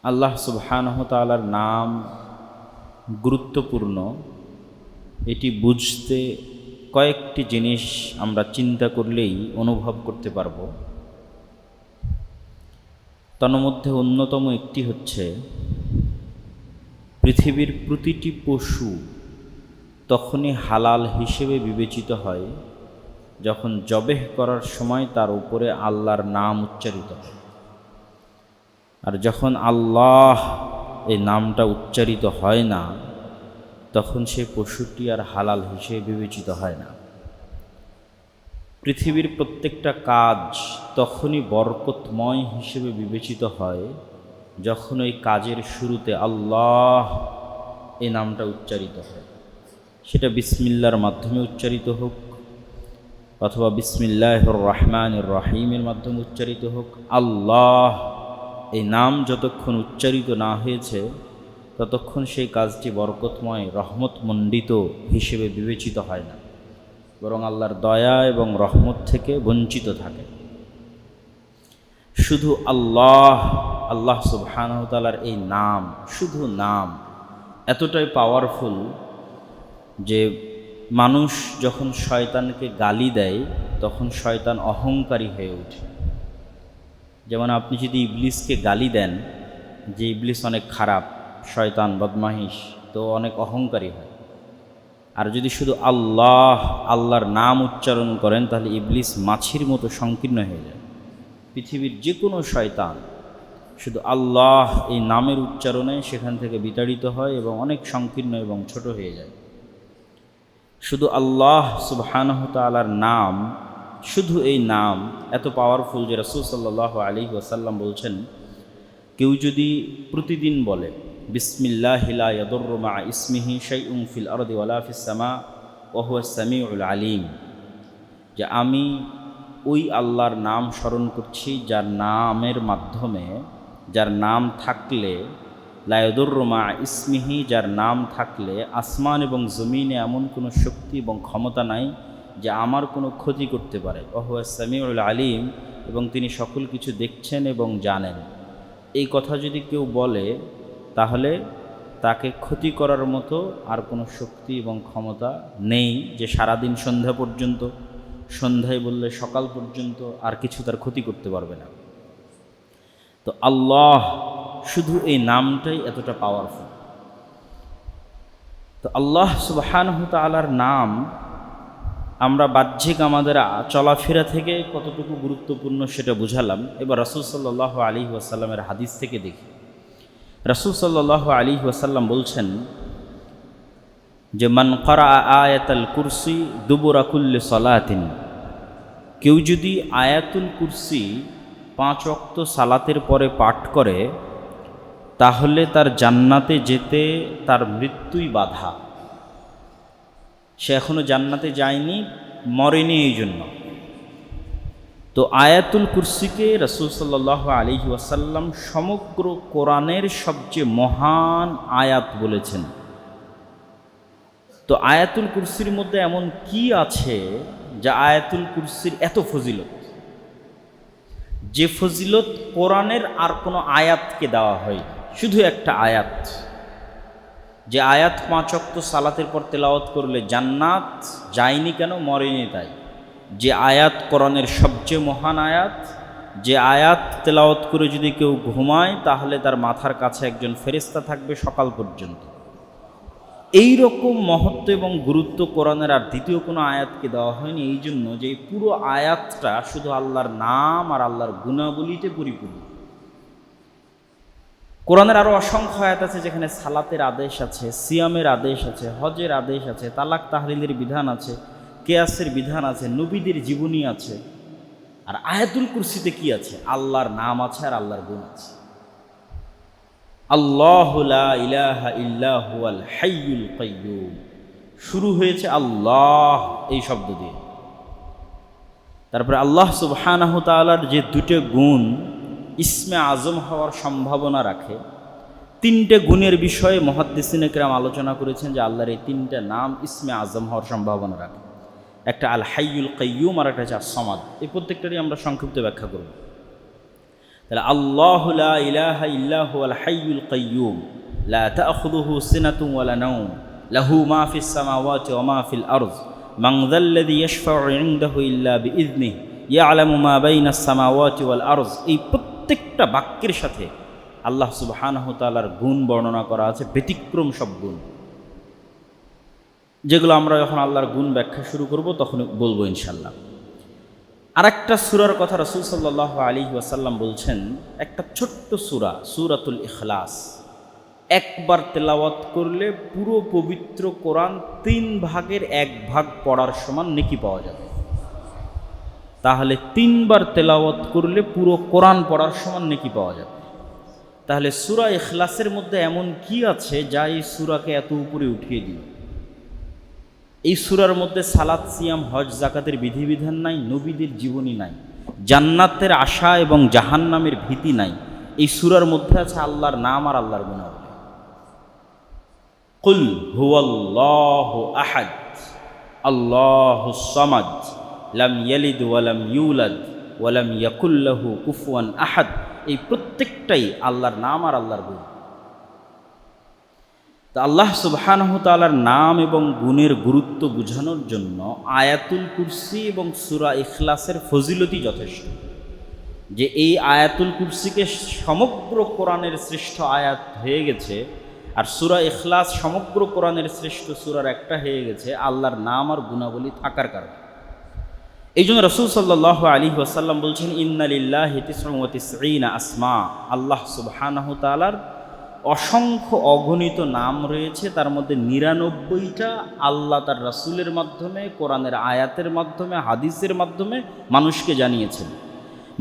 আল্লাহ সুবহানাহু ওয়া তাআলার নাম গুরুত্বপূর্ণ। এটি বুঝতে কয়েকটি জিনিস আমরা চিন্তা করলেই অনুভব করতে পারব। তন্মধ্যে অন্যতম একটি হচ্ছে, পৃথিবীর প্রতিটি পশু তখনই হালাল হিসেবে বিবেচিত হয় যখন জবেহ করার সময় তার উপরে আল্লাহর নাম উচ্চারিত হয়। আর যখন আল্লাহ এই নামটা উচ্চারিত হয় না, তখন সে পশুটি আর হালাল হিসেবে বিবেচিত হয় না। পৃথিবীর প্রত্যেকটা কাজ তখনই বরকতময় হিসেবে বিবেচিত হয় যখন ওই কাজের শুরুতে আল্লাহ এই নামটা উচ্চারিত হয়। সেটা বিসমিল্লাহর মাধ্যমে উচ্চারিত হোক, অথবা বিসমিল্লাহির রহমানির রহিমের মাধ্যমে উচ্চারিত হোক। আল্লাহ এই নাম যতক্ষণ উচ্চারিত না হয়েছে ততক্ষণ সেই কাজটি বরকতময় রহমতমণ্ডিত হিসেবে বিবেচিত হয় না, বরং আল্লাহর দয়া এবং রহমত থেকে বঞ্চিত থাকে। শুধু আল্লাহ সুবহানাহু ওয়া তাআলার এই নাম, শুধু নাম এতটাই পাওয়ারফুল যে মানুষ যখন শয়তানকে গালি দেয় তখন শয়তান অহংকারী হয়ে ওঠে। যেমন আপনি যদি ইবলিসকে গালি দেন যে ইবলিস অনেক খারাপ, শয়তান, বদমাহিস, তো অনেক অহংকারী হয়। আর যদি শুধু আল্লাহর নাম উচ্চারণ করেন তাহলে ইবলিস মাছির মতো সংকীর্ণ হয়ে যায়। পৃথিবীর যে কোনো শয়তান শুধু আল্লাহ এই নামের উচ্চারণে সেখান থেকে বিতাড়িত হয় এবং অনেক সংকীর্ণ এবং ছোট হয়ে যায়। শুধু আল্লাহ সুবহানাহু ওয়া তাআলার নাম, শুধু এই নাম এত পাওয়ারফুল যে রাসূল সাল্লাল্লাহু আলাইহি ওয়াসাল্লাম বলছেন, কেউ যদি প্রতিদিন বলে বিসমিল্লাহি লা ইয়াদুররু মা ইসমিহি শাইউন ফিল আরদি ওয়ালা ফিস সামা ওয়া হুয়াস সামিউল আলিম, যে আমি ওই আল্লাহর নাম স্মরণ করছি যার নামের মাধ্যমে, যার নাম থাকলে, লা ইয়াদুররু মা ইসমিহি, যার নাম থাকলে আসমান এবং জমিনে এমন কোনো শক্তি এবং ক্ষমতা নাই যে আমার কোনো ক্ষতি করতে পারে। ওয়া হুয়াস সামিউল আলিম, এবং তিনি সকল কিছু দেখছেন এবং জানেন। এই কথা যদি কেউ বলে তাহলে তাকে ক্ষতি করার মতো আর কোনো শক্তি এবং ক্ষমতা নেই, যে সারাদিন সন্ধ্যা পর্যন্ত, সন্ধ্যায় বললে সকাল পর্যন্ত আর কিছু তার ক্ষতি করতে পারবে না। তো আল্লাহ, শুধু এই নামটাই এতটা পাওয়ারফুল। তো আল্লাহ সুবহানাহু ওয়া তাআলার নাম আমরা বাহ্যিক আমাদের চলাফেরা থেকে কতটুকু গুরুত্বপূর্ণ সেটা বুঝালাম। এবার রাসূল সাল্লাল্লাহু আলাইহি ওয়াসাল্লামের হাদিস থেকে দেখি। রাসূল সাল্লাল্লাহু আলাইহি ওয়াসাল্লাম বলছেন যে, মান ক্বারাআ আয়াতাল কুরসি দুবুরা কুল্লি সালাতিন, কেউ যদি আয়াতুল কুরসি 5 ওয়াক্ত সালাতের পরে পাঠ করে তাহলে তার জান্নাতে যেতে তার মৃত্যুই বাধা। সে এখনো জান্নাতে যায়নি, মরেনি এই জন্য। তো আয়াতুল কুরসিকে রাসূল সাল্লাল্লাহু আলাইহি ওয়াসাল্লাম সমগ্র কোরআনের সবচেয়ে মহান আয়াত বলেছেন। তো আয়াতুল কুরসির মধ্যে এমন কি আছে যা আয়াতুল কুরসির এত ফজিলত, যে ফজিলত কোরআনের আর কোনো আয়াতকে দেওয়া হয়? শুধু একটা আয়াত, যে আয়াত 5 ওয়াক্ত সালাতের পর তেলাওয়াত করলে জান্নাত যায়নি কেন? মরেনি তাই। যে আয়াত কোরআনের সবচেয়ে মহান আয়াত, যে আয়াত তেলাওয়াত করে যদি কেউ ঘুমায় তাহলে তার মাথার কাছে একজন ফেরেশতা থাকবে সকাল পর্যন্ত। এই রকম মহত্ব এবং গুরুত্ব কোরআনের আর দ্বিতীয় কোনো আয়াতকে দেওয়া হয়নি, এই জন্য যে এই পুরো আয়াতটা শুধু আল্লাহর নাম আর আল্লাহর গুণাবলীতে পরিপূর্ণ। কোরআনের আরও অসংখ্য আয়াত আছে যেখানে সালাতের আদেশ আছে, সিয়ামের আদেশ আছে, হজের আদেশ আছে, তালাক তাহলিলের বিধান আছে, কেয়াসের বিধান আছে, নবীদের জীবনী আছে। আর আয়াতুল কুরসিতে কি আছে? আল্লাহর নাম আছে আর আল্লাহর গুণ আছে। আল্লাহু লা ইলাহা ইল্লা হুয়াল হাইয়ুল কাইয়্যুম, শুরু হয়েছে আল্লাহ এই শব্দ দিয়ে। তারপরে আল্লাহ সুবহানাহু ওয়া তাআলার যে দুটো গুণ ইসমে আজম হওয়ার সম্ভাবনা রাখে, 3টে গুণের বিষয়ে মুহাদ্দিসিনে কেরাম আলোচনা করেছেন যে আল্লাহর এই 3টে নাম ইসমে আজম হওয়ার সম্ভাবনা রাখে। একটা আল হাইয়ুল কাইয়্যুম আর একটা হচ্ছে আস-সামাদ। এই প্রত্যেকটারই আমরা সংক্ষিপ্ত ব্যাখ্যা করব। তাহলে আল্লাহু লা ইলাহা ইল্লা হুয়াল হাইয়ুল কাইয়্যুম লা তাখুযুহু সিনাতুন ওয়ালা নাওম লাহু মা ফিস সামাওয়াতি ওয়া মা ফিল আরদ মান যাল্লাযী ইয়াশফাউ ইনদাহু ইল্লা বিইযনিহি ইয়ালামু মা বাইনাস সামাওয়াতি ওয়াল আরদ। এই প্রত্যেকটা বাক্যের সাথে আল্লাহ সুবহানাহু ওয়া তাআলার গুণ বর্ণনা করা আছে, ব্যতিক্রম সব গুণ, যেগুলো আমরা যখন আল্লাহর গুণ ব্যাখ্যা শুরু করব তখন বলবো ইনশাল্লাহ। আরেকটা সূরার কথা রাসূল সাল্লাল্লাহু আলাইহি ওয়াসাল্লাম বলছেন, একটা ছোট্ট সূরা, সূরাতুল ইখলাস, একবার তেলাওয়াত করলে পুরো পবিত্র কোরআন 3 ভাগের 1 ভাগ পড়ার সমান নেকি পাওয়া যাবে। তাহলে 3 বার তেলাওয়াত করলে পুরো কোরআন পড়ার সমান নেকি পাওয়া যাবে। তাহলে সূরা ইখলাসের মধ্যে এমন কি আছে যা এই সূরাকে এত উপরে উঠিয়ে দিল? এই সূরার মধ্যে সালাত, সিয়াম, হজ, যাকাতের বিধিবিধান নাই, নবীদের জীবনী নাই, জান্নাতের আশা এবং জাহান্নামের ভীতি নাই। এই সূরার মধ্যে আছে আল্লাহর নাম আর আল্লাহর গুণাবলী। কুল হুয়াল্লাহু আহাদ আল্লাহুস সামাদ লাম ইয়ালিদ ওয়া লাম ইউলাদ ওয়া লাম ইয়াকুল লাহু কুফুয়ান আহাদ। এই প্রত্যেকটাই আল্লাহর নাম আর আল্লাহর গুণ। তা আল্লাহ সুবহানাহু ওয়া তাআলার নাম এবং গুণের গুরুত্ব বোঝানোর জন্য আয়াতুল কুরসি এবং সূরা ইখলাসের ফজিলতই যথেষ্ট। যে এই আয়াতুল কুরসিকে সমগ্র কোরআনের শ্রেষ্ঠ আয়াত হয়ে গেছে, আর সূরা ইখলাস সমগ্র কোরআনের শ্রেষ্ঠ সূরার একটা হয়ে গেছে আল্লাহর নাম আর গুণাবলী থাকার কারণে। এই জন্য রাসূল সাল্লাল্লাহু আলাইহি ওয়াসাল্লাম বলছেন, ইন্না লিল্লাহি 99 আসমা। আল্লাহ সুবহানাহু ওয়া তাআলার অসংখ্য অগণিত নাম রয়েছে, তার মধ্যে 99টা আল্লাহ তার রাসূলের মাধ্যমে, কোরআনের আয়াতের মাধ্যমে, হাদিসের মাধ্যমে মানুষকে জানিয়েছেন।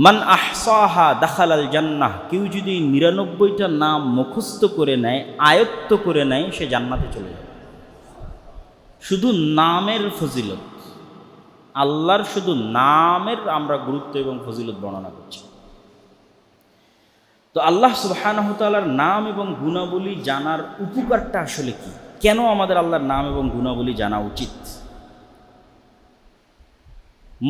মান আহসাহা দাখালাল জান্নাহ। কেউ যদি 99টা নাম মুখস্থ করে নেয়, আয়ত্ত করে নেয়, সে জান্নাতে চলে যাবে। শুধু নামের ফজিলত, আল্লাহর শুধু নামের আমরা গুরুত্ব এবং ফজিলত বর্ণনা করছি। তো আল্লাহ সুবহানাহু ওয়া তাআলার নাম এবং গুণাবলী জানার উপকারটা আসলে কি? কেন আমাদের আল্লাহর নাম এবং গুণাবলী জানা উচিত?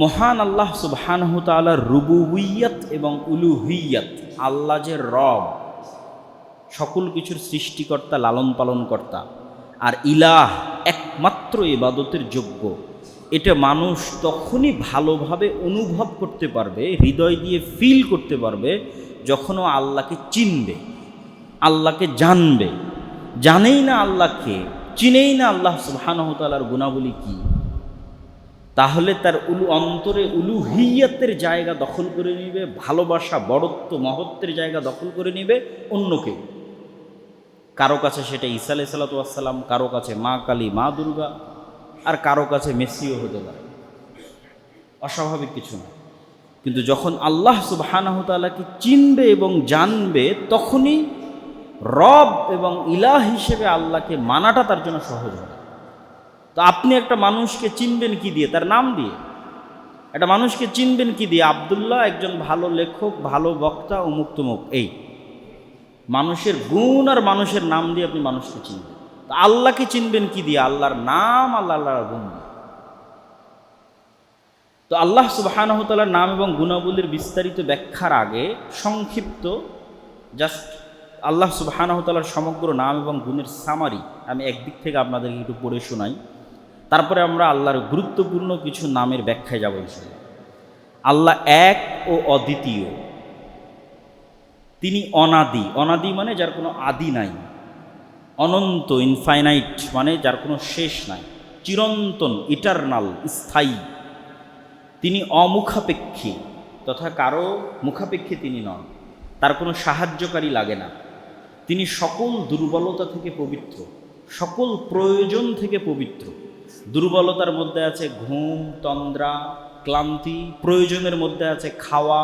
মহান আল্লাহ সুবহানাহু ওয়া তাআলার রুবুবিয়্যাত এবং উলুহিয়্যাত, আল্লাহ যে রব, সকল কিছুর সৃষ্টিকর্তা, লালন পালনকর্তা, আর ইলাহ, একমাত্র ইবাদতের যোগ্য, এটা মানুষ তখনই ভালোভাবে অনুভব করতে পারবে, হৃদয় দিয়ে ফিল করতে পারবে, যখন ও আল্লাহকে চিনবে, আল্লাহকে জানবে। জানেই না আল্লাহকে, চিনেই না আল্লাহ সুবহানাহু ওয়া তাআলার গুণাবলী কি, তাহলে তার অন্তরে উলুহিয়্যাতের জায়গা দখল করে নিবে, ভালোবাসা, বড়ত্ব, মহত্বের জায়গা দখল করে নিবে অন্যকে। কারো কাছে সেটা ঈসা আলাইহিস সালাতু ওয়াস সালাম, কারো কাছে মা কালী, মা দুর্গা, আর কারো কাছে মেসিও হতে পারে। অস্বাভাবিক কিছু না। কিন্তু যখন আল্লাহ সুবহানাহু ওয়া তাআলাকে চিনবে এবং জানবে, তখনই রব এবং ইলাহ হিসেবে আল্লাহকে মানাটা তার জন্য সহজ হবে। তো আপনি একটা মানুষকে চিনবেন কি দিয়ে? তার নাম দিয়ে। একটা মানুষকে চিনবেন কি দিয়ে? আব্দুল্লাহ একজন ভালো লেখক, ভালো বক্তা, অমুক তমুক। এই মানুষের গুণ আর মানুষের নাম দিয়ে আপনি মানুষকে চিনবেন। তো আল্লাহকে চিনবেন কি দিয়ে? আল্লাহর নাম, আল্লাহর গুণ। তো আল্লাহ সুবহানাহু ওয়া তাআলার নাম এবং গুণাবলীর বিস্তারিত ব্যাখ্যার আগে সংক্ষিপ্ত জাস্ট আল্লাহ সুবহানাহু ওয়া তাআলার সমগ্র নাম এবং গুণের সামারি আমি একদিক থেকে আপনাদেরকে একটু পড়ে শোনাই। তারপরে আমরা আল্লাহর গুরুত্বপূর্ণ কিছু নামের ব্যাখ্যায় যাব ইনশাআল্লাহ। আল্লাহ এক ও অদ্বিতীয়, তিনি অনাদি। অনাদি মানে যার কোনো আদি নাই। অনন্ত, ইনফাইনাইট মানে যার কোনো শেষ নাই। চিরন্তন, ইটারনাল, স্থায়ী। তিনি অমুখাপেক্ষী, তথা কারো মুখাপেক্ষী তিনি নন। তার কোনো সাহায্যকারী লাগে না। তিনি সকল দুর্বলতা থেকে পবিত্র, সকল প্রয়োজন থেকে পবিত্র। দুর্বলতার মধ্যে আছে ঘুম, তন্দ্রা, ক্লান্তি। প্রয়োজনের মধ্যে আছে খাওয়া,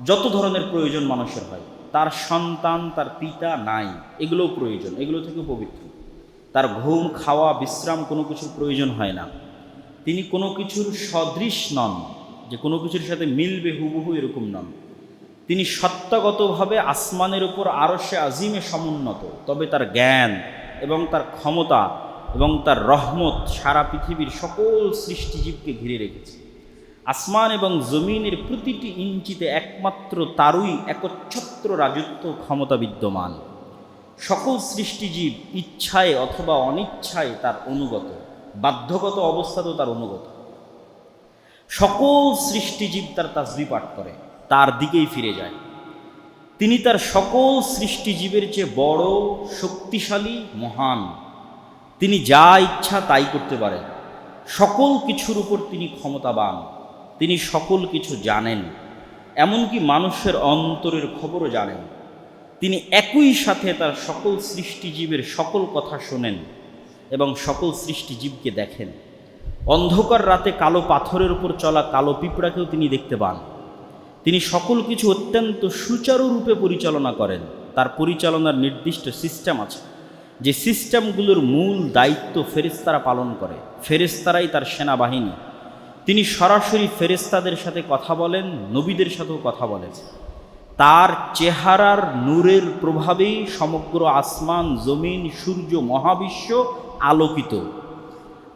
যত ধরনের প্রয়োজন মানুষের হয়। তার সন্তান, তার পিতা নাই, এগুলোও প্রয়োজন, এগুলো থেকে পবিত্র। তার ঘুম, খাওয়া, বিশ্রাম কোনো কিছুর প্রয়োজন হয় না। তিনি কোনো কিছুর সদৃশ নন, যে কোনো কিছুর সাথে মিলবে হুবহু, এরকম নন। তিনি সত্তাগতভাবে আসমানের উপর আরশে আজিমে সমুন্নত, তবে তার জ্ঞান এবং তার ক্ষমতা এবং তার রহমত সারা পৃথিবীর সকল সৃষ্টিজীবকে ঘিরে রেখেছে। আসমান এবং জমিনের প্রতিটি ইঞ্চিতে একমাত্র তারই একচ্ছত্র রাজত্ব ক্ষমতা বিদ্যমান। সকল সৃষ্টিজীব ইচ্ছায় অথবা অনিচ্ছায় তার অনুগত, বাধ্যগত অবস্থাতেও তার অনুগত। সকল সৃষ্টিজীব তার তাসবিহ পাঠ করে, তার দিকেই ফিরে যায়। তিনি তার সকল সৃষ্টিজীবের চেয়ে বড়, শক্তিশালী, মহান। তিনি যা ইচ্ছা তাই করতে পারেন। সকল কিছুর উপর তিনি ক্ষমতাবান। তিনি সকল কিছু জানেন, এমনকি মানুষের অন্তরের খবরও জানেন। তিনি একই সাথে তার সকল সৃষ্টিজীবের সকল কথা শোনেন এবং সকল সৃষ্টিজীবকে দেখেন। অন্ধকার রাতে কালো পাথরের উপর চলা কালো পিঁপড়াকেও তিনি দেখতে পান। তিনি সকল কিছু অত্যন্ত সুচারুরূপে পরিচালনা করেন। তার পরিচালনার নির্দিষ্ট সিস্টেম আছে, যে সিস্টেমগুলোর মূল দায়িত্ব ফেরেশতারা পালন করে। ফেরেশতারাই তার সেনাবাহিনী। তিনি সরাসরি ফেরেশতাদের সাথে কথা বলেন, নবীদের সাথেও কথা বলেন। তার চেহারার নূরের প্রভাবেই সমগ্র আসমান, জমিন, সূর্য, মহাবিশ্ব আলোকিত।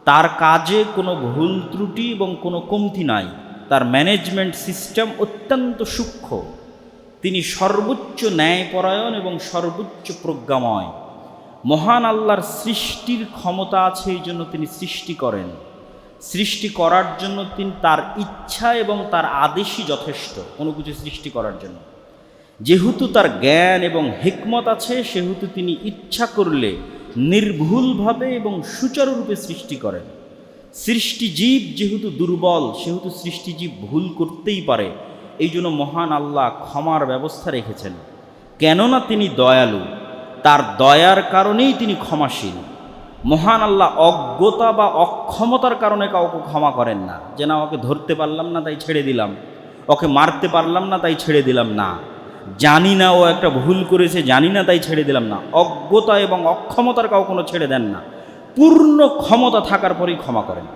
তার কাজে কোনো ভুল ত্রুটি এবং কোনো কমতি নাই। তার ম্যানেজমেন্ট সিস্টেম অত্যন্ত সূক্ষ্ম। তিনি সর্বোচ্চ ন্যায়পরায়ণ এবং সর্বোচ্চ প্রজ্ঞাময়। মহান আল্লাহর সৃষ্টির ক্ষমতা আছে, এই জন্য তিনি সৃষ্টি করেন। সৃষ্টি করার জন্য তিনি তার ইচ্ছা এবং তার আদেশই যথেষ্ট কোনো কিছু সৃষ্টি করার জন্য। যেহেতু তার জ্ঞান এবং হিকমত আছে, সেহেতু তিনি ইচ্ছা করলে নির্ভুলভাবে এবং সুচারুরূপে সৃষ্টি করেন। সৃষ্টিজীব যেহেতু দুর্বল, সেহেতু সৃষ্টিজীব ভুল করতেই পারে। এই জন্য মহান আল্লাহ ক্ষমার ব্যবস্থা রেখেছেন, কেননা তিনি দয়ালু। তার দয়ার কারণেই তিনি ক্ষমাশীল। মহান আল্লাহ অজ্ঞতা বা অক্ষমতার কারণে কাউকে ক্ষমা করেন না, যে না ওকে ধরতে পারলাম না তাই ছেড়ে দিলাম, ওকে মারতে পারলাম না তাই ছেড়ে দিলাম না, জানি না ও একটা ভুল করেছে জানি না তাই ছেড়ে দিলাম না। অজ্ঞতা এবং অক্ষমতার কাউ কোনো ছেড়ে দেন না। পূর্ণ ক্ষমতা থাকার পরেই ক্ষমা করেন।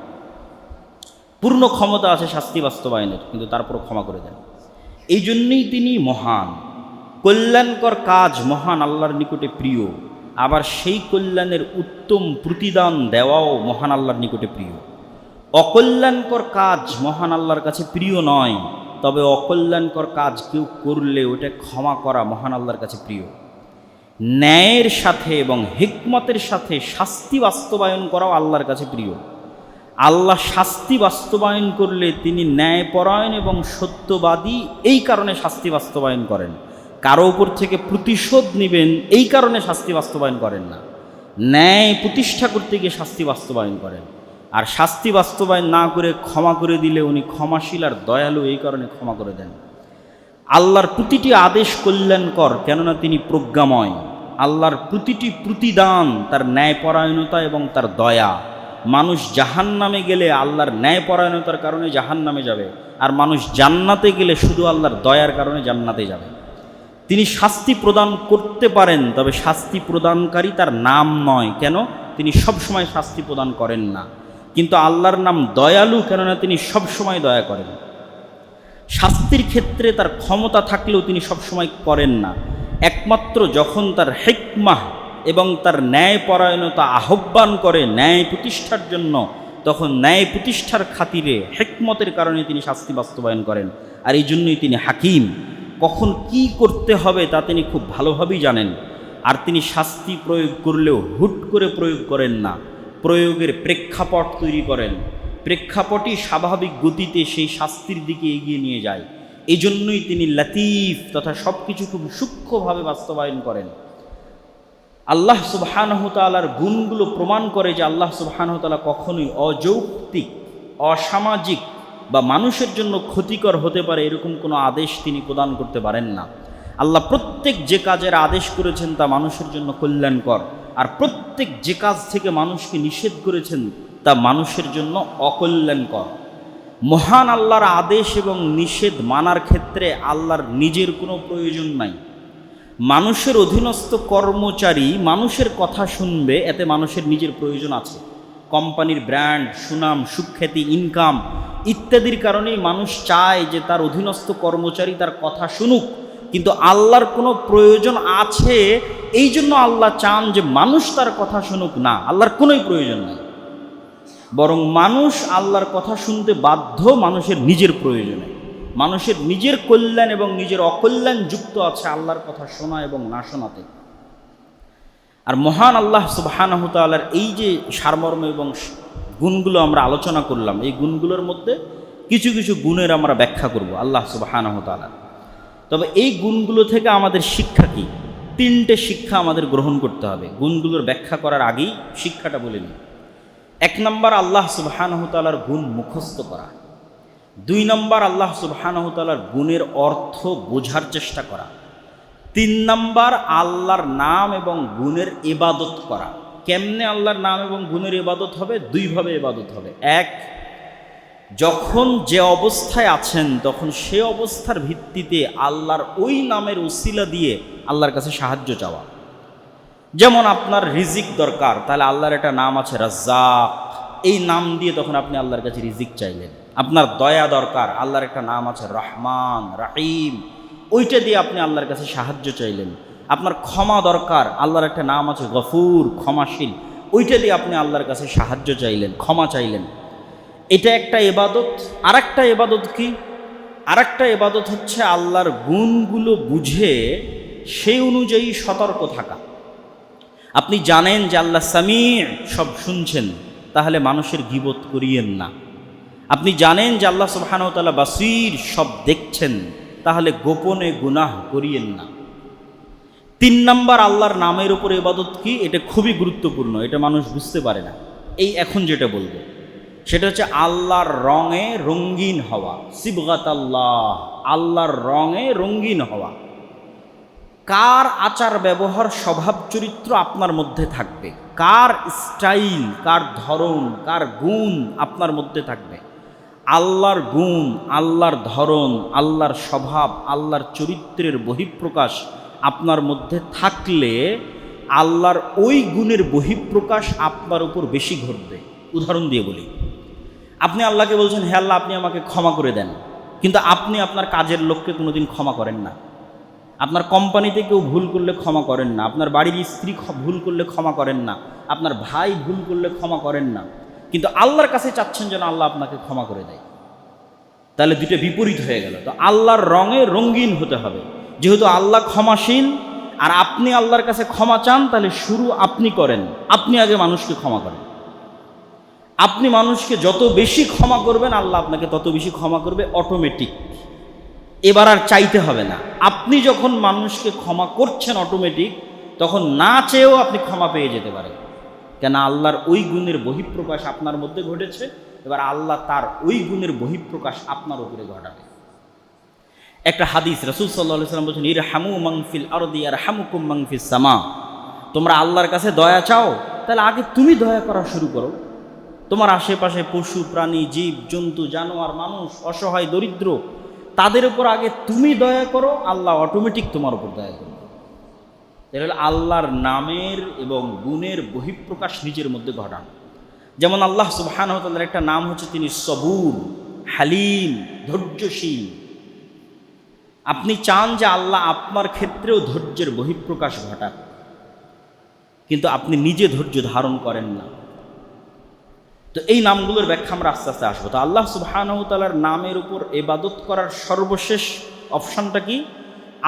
পূর্ণ ক্ষমতা আছে শাস্তি বাস্তবায়নের, কিন্তু তারপরও ক্ষমা করে দেন। এই জন্যই তিনি মহান। কল্যাণকর কাজ মহান আল্লাহর নিকটে প্রিয়, আবার সেই কল্যাণের উত্তম প্রতিদান দেওয়াও মহান আল্লাহর নিকটে প্রিয়। অকল্যাণকর কাজ মহান আল্লাহর কাছে প্রিয় নয়, তবে অকল্যাণকর কাজ কেউ করলে ওটা ক্ষমা করা মহান আল্লাহর কাছে প্রিয়। ন্যায়ের সাথে এবং হিকমতের সাথে শাস্তি বাস্তবায়ন করাও আল্লাহর কাছে প্রিয়। আল্লাহ শাস্তি বাস্তবায়ন করলে তিনি ন্যায়পরায়ণ এবং সত্যবাদী, এই কারণে শাস্তি বাস্তবায়ন করেন। কারো উপর থেকে প্রতিশোধ নেবেন এই কারণে শাস্তি বাস্তবায়ন করেন না। ন্যায় প্রতিষ্ঠা করতে গিয়ে শাস্তি বাস্তবায়ন করেন। আর শাস্তি বাস্তবায়ন না করে ক্ষমা করে দিলে উনি ক্ষমাশীল আর দয়ালু, এই কারণে ক্ষমা করে দেন। আল্লাহর প্রতিটি আদেশ কল্যাণকর, কেননা তিনি প্রজ্ঞাময়। আল্লাহর প্রতিটি প্রতিদান তার ন্যায়পরায়ণতা এবং তার দয়া। মানুষ জাহান্নামে গেলে আল্লাহর ন্যায়পরায়ণতার কারণে জাহান্নামে যাবে, আর মানুষ জান্নাতে গেলে শুধু আল্লাহর দয়ার কারণে জান্নাতে যাবে। তিনি শাস্তি প্রদান করতে পারেন, তবে শাস্তি প্রদানকারী তার নাম নয়। কেন? তিনি সবসময় শাস্তি প্রদান করেন না। কিন্তু আল্লাহর নাম দয়ালু, কেননা তিনি সবসময় দয়া করেন। শাস্তির ক্ষেত্রে তার ক্ষমতা থাকলেও তিনি সবসময় করেন না। একমাত্র যখন তার হিকমাহ এবং তার ন্যায়পরায়ণতা আহ্বান করে ন্যায় প্রতিষ্ঠার জন্য, তখন ন্যায় প্রতিষ্ঠার খাতিরে হিকমতের কারণে তিনি শাস্তি বাস্তবায়ন করেন। আর এই জন্যই তিনি হাকিম। কখন কি করতে হবে তা তিনি খুব ভালোভাবেই জানেন। আর তিনি শাস্তি প্রয়োগ করলেও হুট করে প্রয়োগ করেন না, প্রয়োগের প্রেক্ষাপট তৈরি করেন। প্রেক্ষাপটই স্বাভাবিক গতিতে সেই শাস্তির দিকে এগিয়ে নিয়ে যায়। এই জন্যই তিনি লতিফ তথা সব কিছু খুব সূক্ষ্মভাবে বাস্তবায়ন করেন। আল্লাহ সুবহানাহু তাআলার গুণগুলো প্রমাণ করে যে আল্লাহ সুবহানাহু তাআলা কখনোই অযৌক্তিক, অসামাজিক বা মানুষের জন্য ক্ষতিকর হতে পারে এরকম কোনো আদেশ তিনি প্রদান করতে পারেন না। আল্লাহ প্রত্যেক যে কাজের আদেশ করেছেন তা মানুষের জন্য কল্যাণকর, আর প্রত্যেক যে কাজ থেকে মানুষকে নিষেধ করেছেন তা মানুষের জন্য অকল্যাণকর। মহান আল্লাহর আদেশ এবং নিষেধ মানার ক্ষেত্রে আল্লাহর নিজের কোনো প্রয়োজন নাই। মানুষের অধীনস্থ কর্মচারী মানুষের কথা শুনবে, এতে মানুষের নিজের প্রয়োজন আছে। কোম্পানির ব্র্যান্ড, সুনাম, সুখ্যাতি, ইনকাম ইত্যাদির কারণেই মানুষ চায় যে তার অধীনস্থ কর্মচারী তার কথা শুনুক। কিন্তু আল্লাহর কোনো প্রয়োজন আছে, এই জন্য আল্লাহ চান যে মানুষ তার কথা শুনুক না। আল্লাহর কোনোই প্রয়োজন নেই। বরং মানুষ আল্লাহর কথা শুনতে বাধ্য মানুষের নিজের প্রয়োজনে। মানুষের নিজের কল্যাণ এবং নিজের অকল্যাণ যুক্ত আছে আল্লাহর কথা শোনা এবং না শোনাতে। আর মহান আল্লাহ সুবহানাহু ওয়া তাআলার এই যে সারমর্ম এবং গুণগুলো আমরা আলোচনা করলাম, এই গুণগুলোর মধ্যে কিছু কিছু গুণের আমরা ব্যাখ্যা করব আল্লাহ সুবহানাহু ওয়া তাআলা। তবে এই গুণগুলো থেকে আমাদের শিক্ষা কি? 3টে শিক্ষা আমাদের গ্রহণ করতে হবে। গুণগুলোর ব্যাখ্যা করার আগেই শিক্ষাটা বলে নিই। 1 নম্বর, আল্লাহ সুবহানাহু ওয়া তাআলার গুণ মুখস্থ করা। 2 নম্বর, আল্লাহ সুবহানাহু ওয়া তাআলার গুণের অর্থ বোঝার চেষ্টা করা। 3 নম্বর, আল্লাহর নাম এবং গুণের ইবাদত করা। কেমনে আল্লাহর নাম এবং গুণের ইবাদত হবে? 2 ভাবে ইবাদত হবে। 1, যখন যে অবস্থায় আছেন তখন সে অবস্থার ভিত্তিতে আল্লাহর ওই নামের উসিলা দিয়ে আল্লাহর কাছে সাহায্য চাওয়া। যেমন আপনার রিজিক দরকার, তাহলে আল্লাহর একটা নাম আছে রাজ্জাক, এই নাম দিয়ে তখন আপনি আল্লাহর কাছে রিজিক চাইলেন। আপনার দয়া দরকার, আল্লাহর একটা নাম আছে রহমান রাহিম, ওইটা দিয়ে আপনি আল্লাহর কাছে সাহায্য চাইলেন। আপনার ক্ষমা দরকার, আল্লাহর একটা নাম আছে গফুর, ক্ষমাশীল, ওইটা দিয়ে আপনি আল্লাহর কাছে সাহায্য চাইলেন, ক্ষমা চাইলেন। এটা একটা ইবাদত। আরেকটা ইবাদত কি? আরেকটা ইবাদত হচ্ছে আল্লাহর গুণগুলো বুঝে সেই অনুযায়ী সতর্ক থাকা। আপনি জানেন যে আল্লাহ সামি', সব শুনছেন, তাহলে মানুষের গীবত করিয়েন না। আপনি জানেন যে আল্লাহ সুবহানাহু ওয়া তাআলা বাসীর, সব দেখছেন, তাহলে গোপনে গুনাহ করিয়েন না। 3 নম্বর, আল্লাহর নামের উপর ইবাদত কি? এটা খুবই গুরুত্বপূর্ণ, এটা মানুষ বুঝতে পারে না। এই এখন যেটা বলবো সেটা হচ্ছে আল্লাহর রঙে রঙিন হওয়া, সিবগাতাল্লাহ, আল্লাহর রঙে রঙিন হওয়া। কার আচার ব্যবহার স্বভাব চরিত্র আপনার মধ্যে থাকবে, কার স্টাইল, কার ধরন, কার গুণ আপনার মধ্যে থাকবে। আল্লাহর গুণ, আল্লাহর ধরন, আল্লাহর স্বভাব, আল্লাহর চরিত্রের বহিঃপ্রকাশ আপনার মধ্যে থাকলে আল্লাহর ওই গুণের বহিঃপ্রকাশ আপনার উপর বেশি ঘটবে। উদাহরণ দিয়ে বলি, আপনি আল্লাহকে বলছেন, হে আল্লাহ আপনি আমাকে ক্ষমা করে দেন, কিন্তু আপনি আপনার কাজের লোককে কোনোদিন ক্ষমা করেন না। আপনার কোম্পানিতে কেউ ভুল করলে ক্ষমা করেন না, আপনার বাড়ির স্ত্রী ভুল করলে ক্ষমা করেন না, আপনার ভাই ভুল করলে ক্ষমা করেন না, কিন্তু আল্লাহর কাছে চাচ্ছেন যেন আল্লাহ আপনাকে ক্ষমা করে দেয়। তাহলে দুটো বিপরীত হয়ে গেল। তো আল্লাহর রঙে রঙিন হতে হবে। যেহেতু আল্লাহ ক্ষমাশীল আর আপনি আল্লাহর কাছে ক্ষমা চান, তাহলে শুরু আপনি করেন, আপনি আগে মানুষকে ক্ষমা করেন। আপনি মানুষকে যত বেশি ক্ষমা করবেন আল্লাহ আপনাকে তত বেশি ক্ষমা করবে, অটোমেটিক। এবার আর চাইতে হবে না। আপনি যখন মানুষকে ক্ষমা করছেন অটোমেটিক, তখন না চেয়েও আপনি ক্ষমা পেয়ে যেতে পারেন। কেন? আল্লাহর ওই গুণের বহিঃপ্রকাশ আপনার মধ্যে ঘটেছে, এবার আল্লাহ তার ওই গুণের বহিঃপ্রকাশ আপনার উপরে ঘটাবে। একটা হাদিস, রাসূল সাল্লাল্লাহু আলাইহি ওয়াসাল্লাম বলেছেন, ইরহামু মান ফিল আরদি ইয়ারহামুকুম মান ফিস সামা। তোমরা আল্লাহর কাছে দয়া চাও, তাহলে আগে তুমি দয়া করা শুরু করো। তোমার আশেপাশে পশু প্রাণী, জীব জন্তু, জানোয়ার, মানুষ, অসহায়, দরিদ্র, তাদের উপর আগে তুমি দয়া করো, আল্লাহ অটোমেটিক তোমার উপর দয়া করবে। তাহলে আল্লাহর নামের এবং গুণের বহিঃপ্রকাশ নিজের মধ্যে ঘটান। যেমন আল্লাহ সুবহানাহু ওয়া তাআলার একটা নাম হচ্ছে তিনি সবুর, হালিম, ধৈর্যশীল। আপনি চান যে আল্লাহ আপনার ক্ষেত্রেও ধৈর্যের বহিঃপ্রকাশ ঘটান, কিন্তু আপনি নিজে ধৈর্য ধারণ করেন না। তো এই নামগুলোর ব্যাখ্যা আমরা আস্তে আস্তে আসবো। তো আল্লাহ সুবহানাহু ওয়া তাআলার নামের উপর ইবাদত করার সর্বশেষ অপশনটা কি?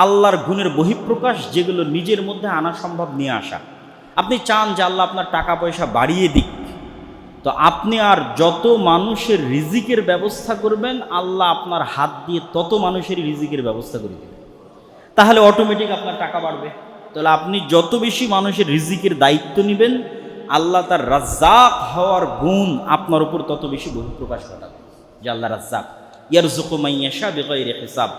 আল্লাহর গুণের বহিঃপ্রকাশ, যেগুলো নিজের মধ্যে আনা সম্ভব নিয়ে আসা। আপনি চান যে আল্লাহ আপনার টাকা পয়সা বাড়িয়ে দিক, তো আপনি আর যত মানুষের রিজিকের ব্যবস্থা করবেন, আল্লাহ আপনার হাত দিয়ে তত মানুষের রিজিকের ব্যবস্থা করে দেবেন। তাহলে অটোমেটিক আপনার টাকা বাড়বে। তাহলে আপনি যত বেশি মানুষের রিজিকের দায়িত্ব নেবেন, আল্লাহ তার রাজ্জাক হওয়ার গুণ আপনার উপর তত বেশি বহিঃপ্রকাশ ঘটাবে। যে আল্লাহ রাজ্জাক, ইয়ারযুকু মান ইয়াশা বিগাইরি হিসাব,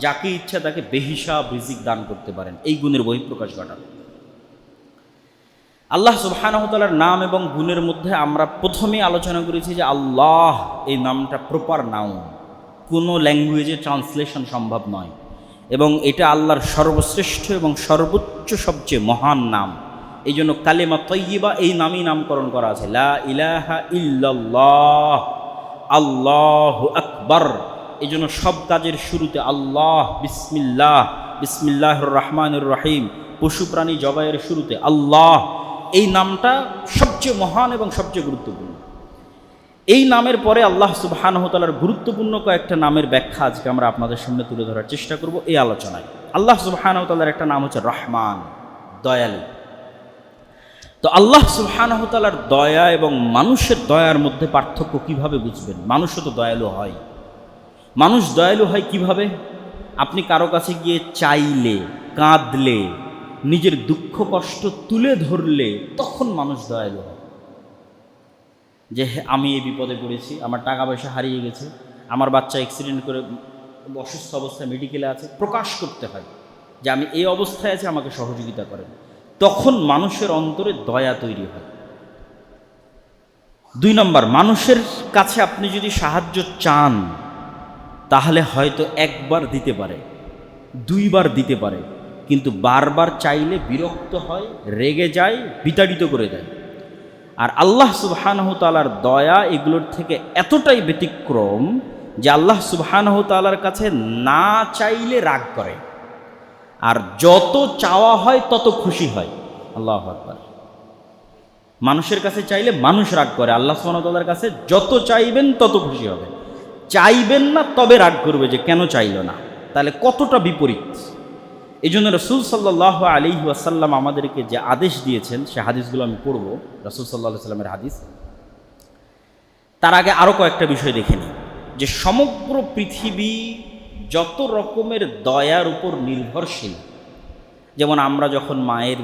যাকে ইচ্ছা তাকে বেহিসাব রিজিক দান করতে পারেন, এই গুণের বহিঃপ্রকাশ ঘটাবে। আল্লাহ সুবহানাহু ওয়া তাআলার নাম এবং গুণের মধ্যে আমরা প্রথমেই আলোচনা করেছি যে আল্লাহ এই নামটা প্রপার নাউন, কোনো ল্যাঙ্গুয়েজে ট্রান্সলেশন সম্ভব নয়, এবং এটা আল্লাহর সর্বশ্রেষ্ঠ এবং সর্বোচ্চ সবচেয়ে মহান নাম। এই জন্য কালেমা তয়্যিবা এই নামই নামকরণ করা আছে, লা ইলাহা ইল্লাল্লাহ, আল্লাহু আকবার। এই জন্য সব কাজের শুরুতে আল্লাহ, বিসমিল্লাহ, বিসমিল্লাহির রহমানির রহিম। পশু প্রাণী জবাইয়ের শুরুতে আল্লাহ, এই নামটা সবচেয়ে মহান এবং সবচেয়ে গুরুত্বপূর্ণ। এই নামের পরে আল্লাহ সুবহানাহু ওয়া তাআলার গুরুত্বপূর্ণ কয়েকটা নামের ব্যাখ্যা আজকে আমরা আপনাদের সামনে তুলে ধরার চেষ্টা করব এই আলোচনায়। আল্লাহ সুবহানাহু ওয়া তাআলার একটা নাম হচ্ছে রহমান, দয়ালু। তো আল্লাহ সুবহানাহু ওয়া তাআলার দয়া এবং মানুষের দয়ার মধ্যে পার্থক্য কিভাবে বুঝবেন? মানুষও তো দয়ালু হয়। মানুষ দয়ালু হয় কিভাবে? আপনি কারো কাছে গিয়ে চাইলে, কাঁদলে, নিজের দুঃখ কষ্ট তুলে ধরলে তখন মানুষ দয়ালু হয়। যে আমি এই বিপদে পড়েছি, আমার টাকা পয়সা হারিয়ে গেছে, আমার বাচ্চা অ্যাক্সিডেন্ট করে অসুস্থ অবস্থায় মেডিকেলে আছে, প্রকাশ করতে হয় যে আমি এই অবস্থায় আছি, আমাকে সহযোগিতা করেন। তখন মানুষের অন্তরে দয়া তৈরি হয়। 2 নম্বর, মানুষের কাছে আপনি যদি সাহায্য চান তাহলে হয়তো একবার দিতে পারে, 2 বার দিতে পারে, কিন্তু বারবার চাইলে বিরক্ত হয়, রেগে যায়, বিতাড়িত করে দেয়। আর আল্লাহ সুবহানাহু তাআলার দয়া এগুলোর থেকে এতটাই ব্যতিক্রম যে আল্লাহ সুবহানাহু তাআলার কাছে না চাইলে রাগ করে, আর যত চাওয়া হয় তত খুশি হয়। আল্লাহু আকবার। মানুষের কাছে চাইলে মানুষ রাগ করে, আল্লাহ সুবহানাহু ওয়া তাআলার কাছে যত চাইবেন তত খুশি হবে। চাইবেন না তবে রাগ করবে যে কেন চাইল না। তাহলে কতটা বিপরীত। এই জন্য রাসূল সাল্লাল্লাহু আলাইহি ওয়াসাল্লাম আমাদেরকে যে আদেশ দিয়েছেন, সে হাদিসগুলো আমি পড়ব, রাসূল সাল্লাল্লাহু আলাইহি ওয়াসাল্লামের হাদিস। তার আগে আরও কয়েকটা বিষয় দেখে নিই। যে সমগ্র পৃথিবী যত রকমের দয়ার উপর নির্ভরশীল, যেমন আমরা যখন মায়ের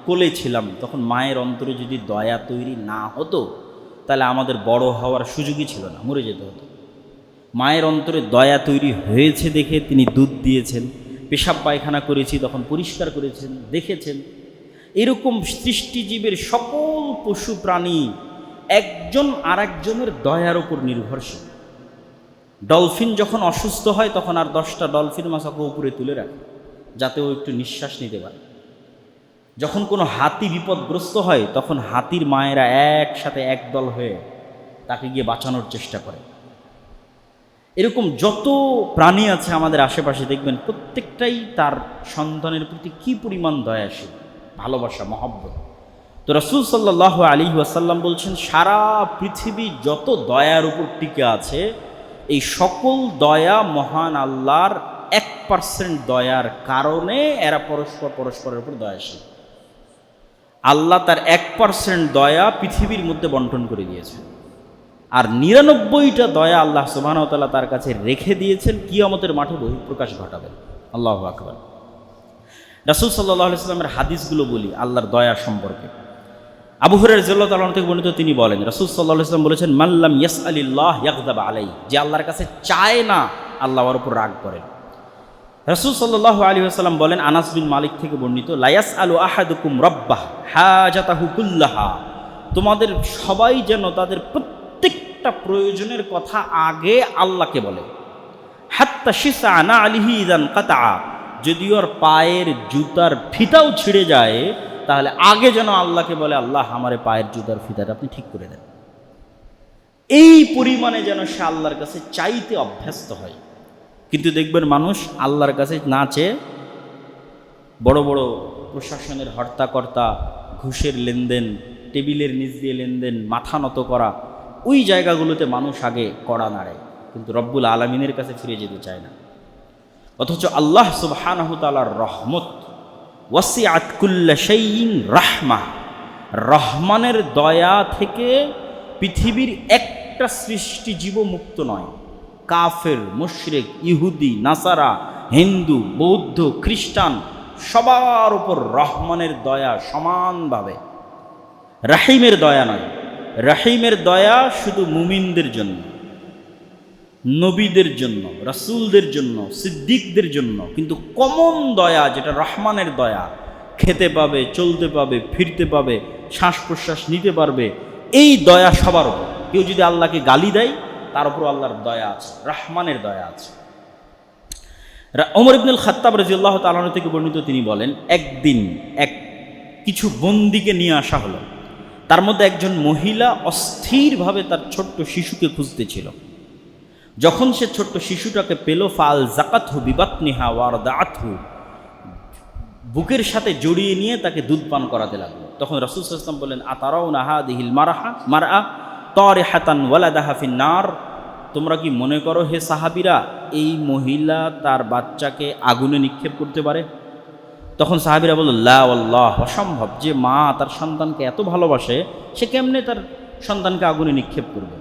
কোলে ছিলাম তখন মায়ের অন্তরে যদি দয়া তৈরি না হতো তাহলে আমাদের বড় হওয়ার সুযোগই ছিল না, মরে যেতে হতো। মায়ের অন্তরে দয়া তৈরি হয়েছে দেখে তিনি দুধ দিয়েছেন, পেশাব পায়খানা করেছি তখন পরিষ্কার করেছেন, দেখেছেন। এরকম সৃষ্টিজীবের সকল পশু প্রাণী একজন আরেকজনের দয়ার উপর নির্ভরশীল। ডলফিন যখন অসুস্থ হয় তখন আর 10টা ডলফিন মাছকে উপরে তুলে রাখে যাতে ও একটু নিঃশ্বাস নিতে পারে। যখন কোনো হাতি বিপদগ্রস্ত হয় তখন হাতির মায়েরা একসাথে একদল হয়ে তাকে গিয়ে বাঁচানোর চেষ্টা করে। এরকম যত প্রাণী আছে আমাদের আশেপাশে দেখবেন প্রত্যেকটাই তার সন্তানের প্রতি কী পরিমাণ দয়াশীল, ভালোবাসা, মহব্বত। তো রাসূল সাল্লাল্লাহু আলাইহি ওয়াসাল্লাম বলছেন সারা পৃথিবী যত দয়ার উপর টিকে আছে, এই সকল দয়া মহান আল্লাহর 1% দয়ার কারণে এরা পরস্পরের উপর দয়াশীল। আল্লাহ তার 1% দয়া পৃথিবীর মধ্যে বন্টন করে দিয়েছেন, আর 99টা দয়া আল্লাহ সুবহানাহু ওয়া তাআলা তার কাছে রেখে দিয়েছেন, কিয়ামতের মাঠে বহিঃপ্রকাশ ঘটাবেন। আল্লাহু আকবার। রাসূল সাল্লাল্লাহু আলাইহি ওয়াসাল্লামের হাদিসগুলো বলি আল্লাহর দয়া সম্পর্কে। আবু হুরায়রা রাদিয়াল্লাহু তাআলা থেকে বর্ণিত, তিনি বলেন রাসূল সাল্লাল্লাহু আলাইহি ওয়াসাল্লাম বলেছেন, মান লাম ইয়াসআলিল্লাহ ইয়াগযাব আলাইহি, যে আল্লাহর কাছে চায় না আল্লাহ ওর উপর রাগ করেন। রাসূল সাল্লাল্লাহু আলাইহি ওয়াসাল্লাম বলেন, আনাস বিন মালিক থেকে বর্ণিত, লা ইয়াসআলু আহাদুকুম রাব্বাহ হাজাতাহু কুল্লাহা, তোমাদের সবাই যেন তাদের প্রত্যেকটা প্রয়োজনের কথা আগে আল্লাহকে বলে। হাত্তা শিসা না আলিহি ইযান কাতা, যদি ওর পায়ের জুতার ফিতাও ছিঁড়ে যায় তাহলে আগে যেন আল্লাহকে বলে, আল্লাহ আমার পায়ের জুতার ফিতাটা আপনি ঠিক করে দেন। এই পরিমাণে যেন সে আল্লাহর কাছে চাইতে অভ্যস্ত হয়। কিন্তু দেখবেন মানুষ আল্লাহর কাছে না চেয়ে বড় বড় প্রশাসনের হর্তাকর্তা, ঘুষের লেনদেন, টেবিলের নিচ দিয়ে লেনদেন, মাথা নত করা, ওই জায়গাগুলোতে মানুষ আগে কড়া নাড়ায়, কিন্তু রব্বুল আলামিনের কাছে ফিরে যেতে চায় না। অথচ আল্লাহ সুবহানাহু তাআলার রহমত ওয়াসিআত কুল্লা শাইইন রাহমা, রহমানের দয়া থেকে পৃথিবীর একটা সৃষ্টিজীব মুক্ত নয়। কাফের, মুশরিক, ইহুদি, নাসারা, হিন্দু, বৌদ্ধ, খ্রিস্টান সবার উপর রহমানের দয়া সমানভাবে। রাহিমের দয়া নয়, রাহিমের দয়া শুধু মুমিনদের জন্য, নবীদের জন্য, রাসূলদের জন্য, সিদ্দিকদের জন্য। কিন্তু কমন দয়া যেটা রহমানের দয়া, খেতে পাবে, চলতে পাবে, ফিরতে পাবে, শ্বাস প্রশ্বাস নিতে পারবে, এই দয়া সবার উপর। কেউ যদি আল্লাহকে গালি দেয় তার উপর আল্লাহর দয়া আছে, রহমানের দয়া আছে। ওমর ইবনুল খাত্তাব রাদিয়াল্লাহু তাআলা থেকে বর্ণিত, তিনি বলেন, একদিন কিছু বন্দীকে নিয়ে আসা হলো। তার মধ্যে একজন মহিলা অস্থিরভাবে তার ছোট্ট শিশুকে খুঁজতেছিল। যখন সে ছোট্ট শিশুটাকে পেল, ফাল জাকাতহু বিবাতনিহা ওয়ারদাআতহু, বুকের সাথে জড়িয়ে নিয়ে তাকে দুধ পান করাতে লাগলো। তখন রাসূল সাল্লাল্লাহু আলাইহি ওয়াসাল্লাম বললেন, আতারাউনা হাদিহিল মারআ, তারিহাতান ওয়ালাদাহা ফিন্নার, তোমরা কি মনে করো হে সাহাবীরা এই মহিলা তার বাচ্চাকে আগুনে নিক্ষেপ করতে পারে? তখন সাহাবীরা বলল, লা ওয়াল্লাহ, অসম্ভব, যে মা তার সন্তানকে এত ভালোবাসে সে কেমনে তার সন্তানকে আগুনে নিক্ষেপ করবে।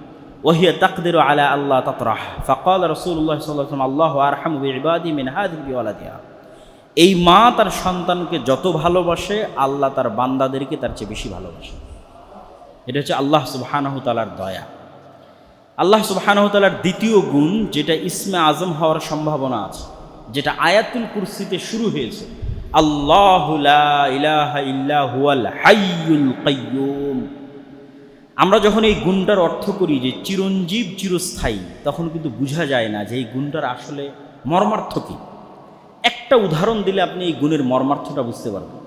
ওয়াহিয়া তাকদিরু আলা আল্লাহ তাতরাহ ফাকাল রাসূলুল্লাহ সাল্লাল্লাহু আলাইহি ওয়াসাল্লাম আল্লাহু আরহামু বিইবাদি মিন হাযিহি বিওয়ালাদিহা। এই মা তার সন্তানকে যত ভালোবাসে আল্লাহ তার বান্দাদেরকে তার চেয়ে বেশি ভালোবাসে। এটা হচ্ছে আল্লাহ সুবহানাহু তাআলার দয়া। আল্লাহ সুবহানাহু তাআলার দ্বিতীয় গুণ, যেটা ইসমে আজম হওয়ার সম্ভাবনা আছে, যেটা আয়াতুল কুরসিতে শুরু হয়েছে, আল্লাহু লা ইলাহা ইল্লা হুয়াল হাইয়ুল কাইয়্যুম। আমরা যখন এই গুণটার অর্থ করি যে চিরঞ্জীব চিরস্থায়ী, তখন কিন্তু বোঝা যায় না যে এই গুণটার আসলে মর্মার্থ কী। একটা উদাহরণ দিলে আপনি এই গুণের মর্মার্থটা বুঝতে পারবেন।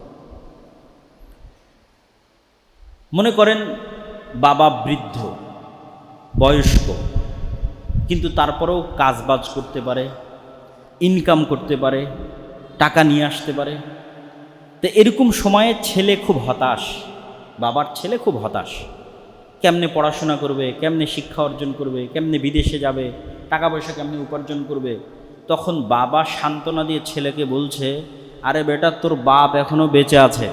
মনে করেন বাবা বৃদ্ধ বয়স্ক, কিন্তু তারপরেও কাজবাজ করতে পারে, ইনকাম করতে পারে, টাকা নিয়ে আসতে পারে। তো এরকম সময়ে ছেলে খুব হতাশ, বাবার ছেলে খুব হতাশ, কেমনে পড়াশোনা করবে, কেমনে শিক্ষা অর্জন করবে, কেমনে বিদেশে যাবে, টাকা পয়সা কেমনে উপার্জন করবে। তখন বাবা সান্ত্বনা দিয়ে ছেলেকে বলছে, আরে বেটা, তোর বাপ এখনো বেঁচে আছে,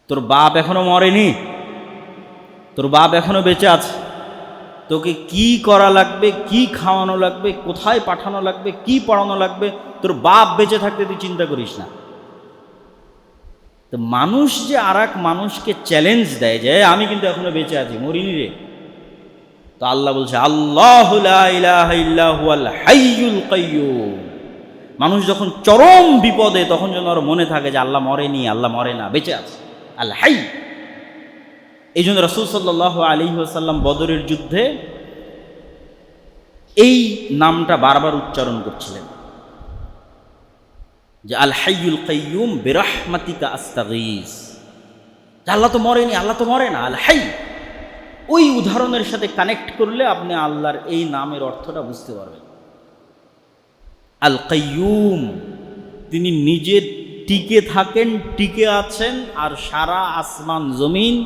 তোর বাপ এখনো মরেনি, তোর বাপ এখনো বেঁচে আছে, তোকে কি করা লাগবে, কি খাওয়ানো লাগবে, কোথায় পাঠানো লাগবে, কি পড়ানো লাগবে, তোর বাপ বেঁচে থাকতে তুই চিন্তা করিস না। তো মানুষ যে আর এক মানুষকে চ্যালেঞ্জ দেয় যে আমি কিন্তু এখনো বেঁচে আছি, মরিনি রে, তো আল্লাহ বলছে আল্লাহু লা ইলাহা ইল্লা হুয়াল হাইয়ুল কাইয়্যুম। মানুষ যখন চরম বিপদে, তখন যেন ওর মনে থাকে যে আল্লাহ মরেনি, আল্লাহ মরে না, বেঁচে আছে, আল হাই। এই জন্য রাসূল সাল্লাল্লাহু আলাইহি ওয়াসাল্লাম বদরের যুদ্ধে এই নামটা বারবার উচ্চারণ করছিলেন যে আল হাইয়ুল কাইয়্যুম বিরহমাতিকা আস্তাগীস। আল্লাহ তো মরেনি, আল্লাহ তো মরে না, আল হাই। ওই উদাহরণের সাথে কানেক্ট করলে আপনি আল্লাহর এই নামের অর্থটা বুঝতে পারবেন। আল কাইয়্যুম, তিনি নিজে টিকে থাকেন, টিকে আছেন, আর সারা আসমান জমিন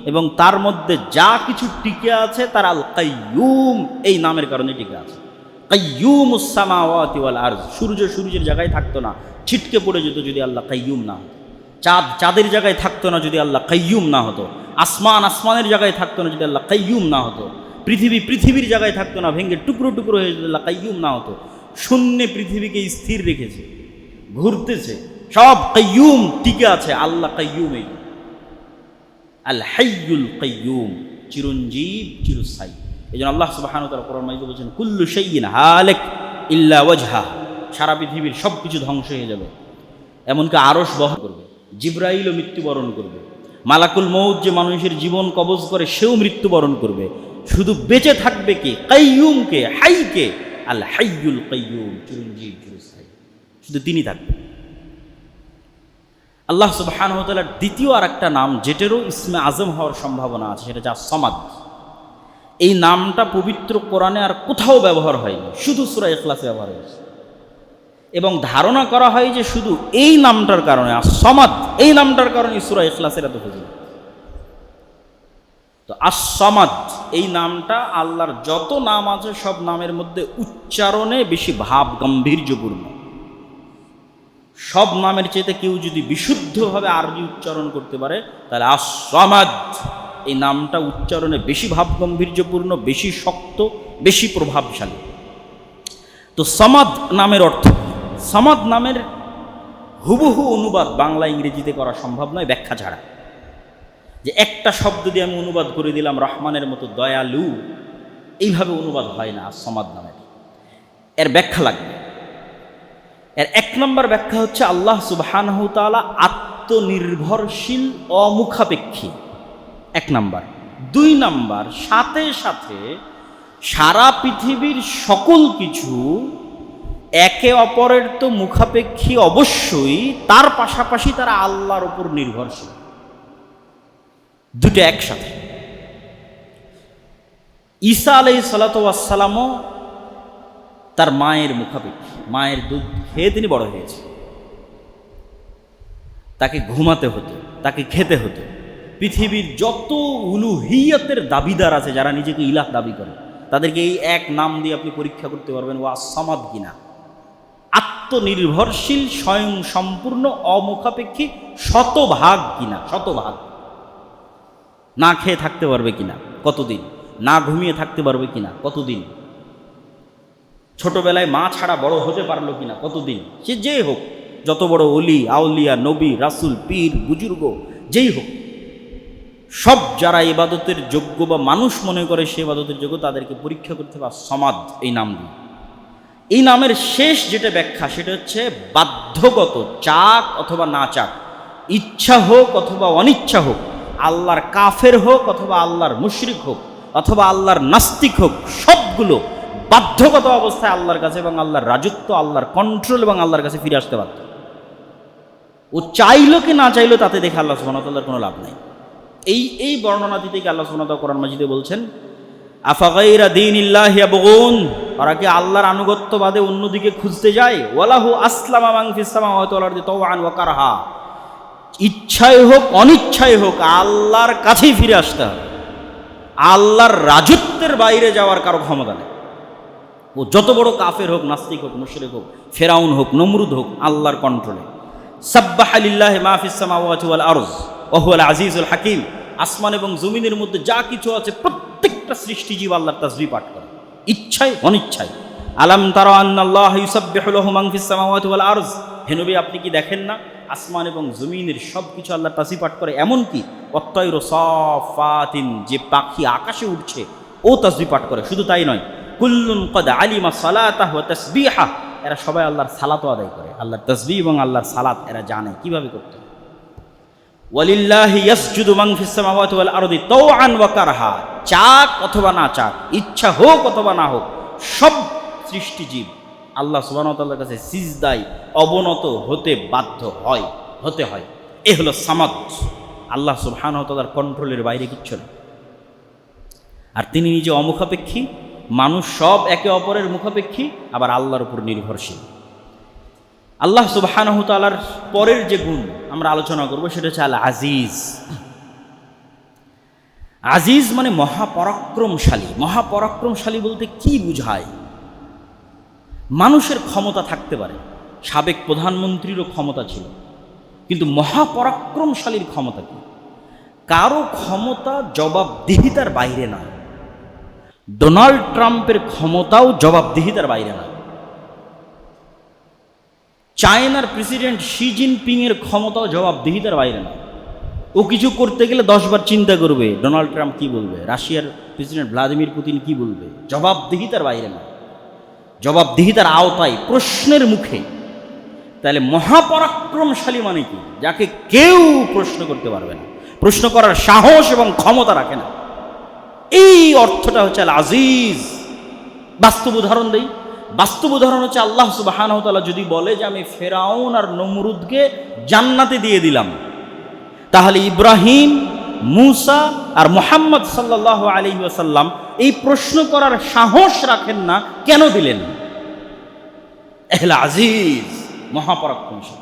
এবং তার মধ্যে যা কিছু টিকে আছে তার আল কাইয়্যুম এই নামের কারণে টিকে আছে। কাইয়্যুমুস সামাওয়াতি ওয়াল আরজ, সূর্য সূর্যের জায়গায় থাকতো না, ছিটকে পড়ে যেত যদি আল্লাহ কাইয়্যুম না হতো। চাঁদ চাঁদের জায়গায় থাকতো না যদি আল্লাহ কাইয়্যুম না হতো। আসমান আসমানের জায়গায় থাকতো না যদি আল্লাহ কাইয়্যুম না হতো। পৃথিবী পৃথিবীর জায়গায় থাকতো না, ভেঙে টুকরো টুকরো হয়ে যদি আল্লাহ কাইয়্যুম না হতো। শূন্যে পৃথিবীকে স্থির রেখেছে, ঘুরতেছে, সব কাইয়্যুম টিকে আছে, আল্লাহ কাইয়্যুমই। আল হাইয়ুল কাইয়্যুম, চিরঞ্জীব চিরস্থায়ী। এই জন্য আল্লাহ সুবহানাহু ওয়া তাআলা কোরআন মাজিদে বলেছেন কুল্লু শাইইন হালিক ইল্লা ওয়াজহা, সারা পৃথিবীর সব কিছু ধ্বংস হয়ে যাবে, এমনকি আরশ বহন করবে, জিবরাইলও মৃত্যুবরণ করবে, মালাকুল মউত যে মানুষের জীবন কবজ করে সেও মৃত্যুবরণ করবে। শুধু বেঁচে থাকবে কে? কাইয়্যুমকে, হাইকে, আল হাইয়ুল কাইয়্যুম, চিরঞ্জীব চিরস্থায়ী, শুধু তিনি থাকবেন। আল্লাহ সুবহানাহু ওয়া তাআলার দ্বিতীয় আর একটা নাম, যেটারও ইসমে আজম হওয়ার সম্ভাবনা আছে, সেটা হচ্ছে সামাদ। এই নামটা পবিত্র কোরআনে আর কোথাও ব্যবহার হয়নি, শুধু সূরা ইখলাসে ব্যবহার হয়েছে। এবং ধারণা করা হয় যে শুধু এই নামটার কারণে, আস-সামাদ এই নামটার কারণে সূরা ইখলাসের এত ফজিলত। তো আস-সামাদ এই নামটা আল্লাহর যত নাম আছে সব নামের মধ্যে উচ্চারণে বেশি ভাব গাম্ভীর্যপূর্ণ। সব নামের চেয়ে কেউ যদি বিশুদ্ধভাবে আরবি উচ্চারণ করতে পারে তাহলে আস-সামাদ এই নামটা উচ্চারণে বেশি ভাব গাম্ভীর্যপূর্ণ, বেশি শক্ত, বেশি প্রভাবশালী। তো সামাদ নামের অর্থ, সামাদ নামের হুবহু অনুবাদ বাংলা ইংরেজিতে করা সম্ভব নয় ব্যাখ্যা ছাড়া। যে একটা শব্দ দিয়ে আমি অনুবাদ করে দিলাম রহমানের মতো দয়ালু, এইভাবে অনুবাদ হয় না সামাদ নামের। এর ব্যাখ্যা লাগবে। এর এক নম্বর ব্যাখ্যা হচ্ছে আল্লাহ সুবহানাহু ওয়া তাআলা আত্মনির্ভরশীল, অমুখাপেক্ষী, এক নাম্বার। দুই নাম্বার, সাথে সাথে সারা পৃথিবীর সকল কিছু একে অপরের তো মুখাপেক্ষী অবশ্যই, তার পাশাপাশি তারা আল্লাহর উপর নির্ভরশীল, দুটো একসাথে। ঈসা আলাইহিস সালাতু ওয়াস সালামও তার মায়ের মুখাপেক্ষী, মায়ের দুধ খেয়ে তিনি বড় হয়েছে। তাকে ঘুমাতে হতো, তাকে খেতে হতো, পৃথিবীর যত উলুহিয়তের দাবিদার আছে, যারা নিজেকে ইলাহ দাবি করে, তাদেরকে এই এক নাম দিয়ে আপনি পরীক্ষা করতে পারবেন ও আস-সামাদ কিনা, আত্মনির্ভরশীল, স্বয়ং সম্পূর্ণ, অমুখাপেক্ষী, শতভাগ কিনা, শতভাগ। না খেয়ে থাকতে পারবে কিনা, কতদিন? না ঘুমিয়ে থাকতে পারবে কিনা, কতদিন? ছোটবেলায় মা ছাড়া বড় হতে পারলো কিনা, কতদিন? সে যেই হোক, যত বড় অলি, আউলিয়া, নবী, রাসূল, পীর, বুজুর্গ যেই হোক, সব যারা ইবাদতের যোগ্য বা মানুষ মনে করে সে ইবাদতের যোগ্য, তাদেরকে পরীক্ষা করতে হবে সমাদ এই নাম দিয়ে। এই নামের শেষ যেটা ব্যাখ্যা সেটা হচ্ছে বাধ্যগত, চাক অথবা না চাক, ইচ্ছা হোক অথবা অনিচ্ছা হোক, আল্লাহর কাফের হোক অথবা আল্লাহর মুশরিক হোক অথবা আল্লাহর নাস্তিক হোক, সবগুলো বাধ্যগত অবস্থায় আল্লাহর কাছে এবং আল্লাহর রাজত্ব, আল্লাহর কন্ট্রোল এবং আল্লাহর কাছে ফিরে আসতে বাধ্য। ও চাইলো কি না চাইলো তাতে দেখে আল্লাহ সুবহানাহু ওয়া তাআলার কোনো লাভ নেই। এই বর্ণনা দিতে গিয়ে আল্লাহ সুবহানাহু ওয়া তাআলা কোরআন মাজিদে বলছেন, আফাগাইরা দীনিল্লাহি ইয়াবগুন, ওরা কি আল্লাহর আনুগত্য বাদে অন্যদিকে খুঁজতে যায়? ওয়ালাহু আসলামা মান ফিস সামাওয়াতি ওয়াল আরদি তাওআন ওয়া কারহা, ইচ্ছায় হোক অনিচ্ছায় হোক আল্লাহর কাছেই ফিরে আসতে হবে। আল্লাহর রাজত্বের বাইরে যাওয়ার কারো ক্ষমতা নেই। ও যত বড় কাফের হোক, নাস্তিক হোক, মুশরিক হোক, ফেরাউন হোক, নমরুদ হোক, আল্লাহর কন্ট্রোলে। সাব্বাহা লিল্লাহি মা ফিস সামাওয়াতি ওয়াল আরজ ওয়া হুয়াল আজিজুল হাকিম, আসমান এবং জমিনের মধ্যে যা কিছু আছে প্রত্যেকটা সৃষ্টিজীব আল্লাহর তাসবিহ পাঠ করে, ইচ্ছায় অনিচ্ছায়। আলাম তারা আন্নাল্লাহা ইউসাব্বিহু লাহু মান ফিস সামাওয়াতি ওয়াল আরজ, হে নবী আপনি কি দেখেন না আসমান এবং জমিনের সব কিছু আল্লাহর তাসবিহ পাঠ করে, এমনকি ওয়াত-তায়রু সাফাতিন, যে পাখি আকাশে উঠছে ও তাসবিহ পাঠ করে। শুধু তাই নয়, কুল্লুন ক্বাদ আলিমা সালাতাহু ওয়া তাসবিহা, এরা সবাই আল্লাহর সালাতও আদায় করে, আল্লাহর তাসবিহ এবং আল্লাহর সালাত এরা জানে কিভাবে করতে হয়। ওয়ালিল্লাহি ইয়াসজুদু মান ফিস সামাওয়াতি ওয়াল আরদি তাওআন ওয়া কারহা, চাক অথবা না চাক, ইচ্ছা হোক অথবা না হোক, সব সৃষ্টিজীব আল্লাহ সুবহানাহু ওয়া তাআলার কাছে সিজদায় অবনত হতে বাধ্য হয়, হতে হয়। এ হলো সামাদ। আল্লাহ সুবহানাহু ওয়া তাআলার কন্ট্রোলের বাইরে কিচ্ছু না। আর তিনি নিজে অমুখাপেক্ষী, মানুষ সব একে অপরের মুখাপেক্ষী, আবার আল্লাহর উপর নির্ভরশীল। আল্লাহ সুবহানাহু ওয়া তাআলার পরের যে গুণ আমরা আলোচনা করব সেটা হচ্ছে আল আজিজ। আজিজ মানে মহাপরাক্রমশালী। মহাপরাক্রমশালী বলতে কি বুঝায়? মানুষের ক্ষমতা থাকতে পারে, সাবেক প্রধানমন্ত্রীরও ক্ষমতা ছিল, কিন্তু মহাপরাক্রমশালীর ক্ষমতা কি? কারো ক্ষমতা জবাবদিহিতার বাইরে নয়। ডোনাল্ড ট্রাম্পের ক্ষমতাও জবাবদিহিতার বাইরে নয়। চায়নার প্রেসিডেন্ট শি জিনপিং এর ক্ষমতাও জবাবদিহিতার বাইরে নয়। ও কিছু করতে গেলে 10 বার চিন্তা করবে ডোনাল্ড ট্রাম্প কি বলবে, রাশিয়ার প্রেসিডেন্ট ভ্লাদিমির পুতিন কি বলবে। জবাবদিহিতার বাইরে নয়, জবাবদিহিতার আওতায়, প্রশ্নের মুখে। তাহলে মহাপরাক্রমশালী মানে কি? যাকে কেউ প্রশ্ন করতে পারবে না, প্রশ্ন করার সাহস এবং ক্ষমতা রাখে না। এই অর্থটা হচ্ছে আল আজিজ। বাস্তব উদাহরণ দেই। বাস্তব উদাহরণ হচ্ছে আল্লাহ সুবহানাহু ওয়া তাআলা যদি বলে যে আমি ফেরাউন আর নমরুদকে জান্নাতে দিয়ে দিলাম, তাহলে ইব্রাহিম, মুসা আর মুহাম্মদ সাল্লাল্লাহু আলাইহি ওয়াসাল্লাম এই প্রশ্ন করার সাহস রাখেন না, কেন দিলেন? আল আজিজ, মহাপরাক্রমশালী।